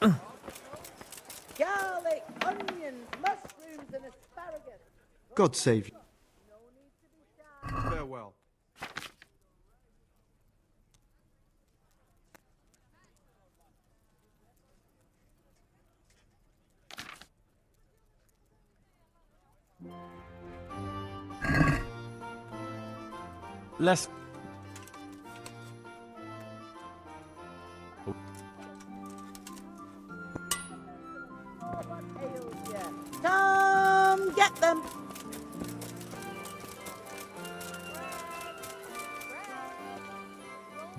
Garlic, onions, mushrooms, and asparagus. God save you. Farewell. Let's... Come get them.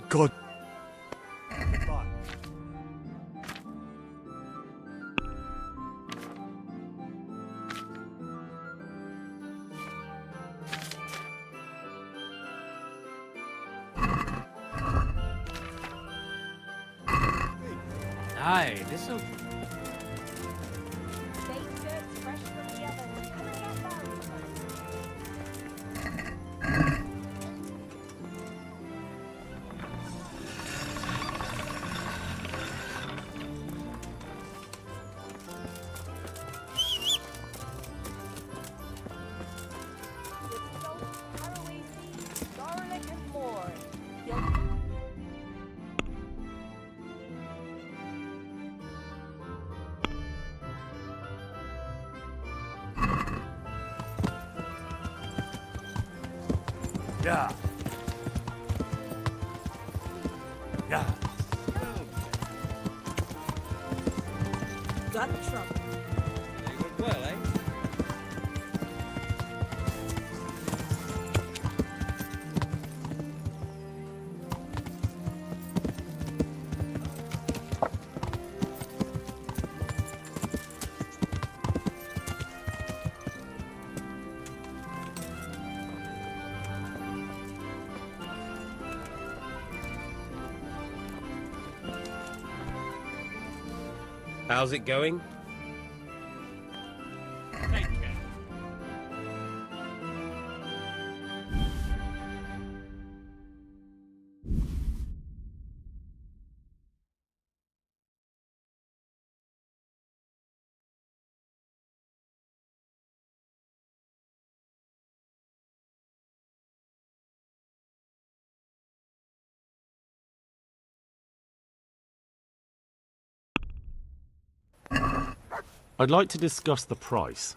God. Aye, this'll... Garlic and more. Yeah. Yeah. Got trouble. They went well, eh? How's it going? Take care. I'd like to discuss the price.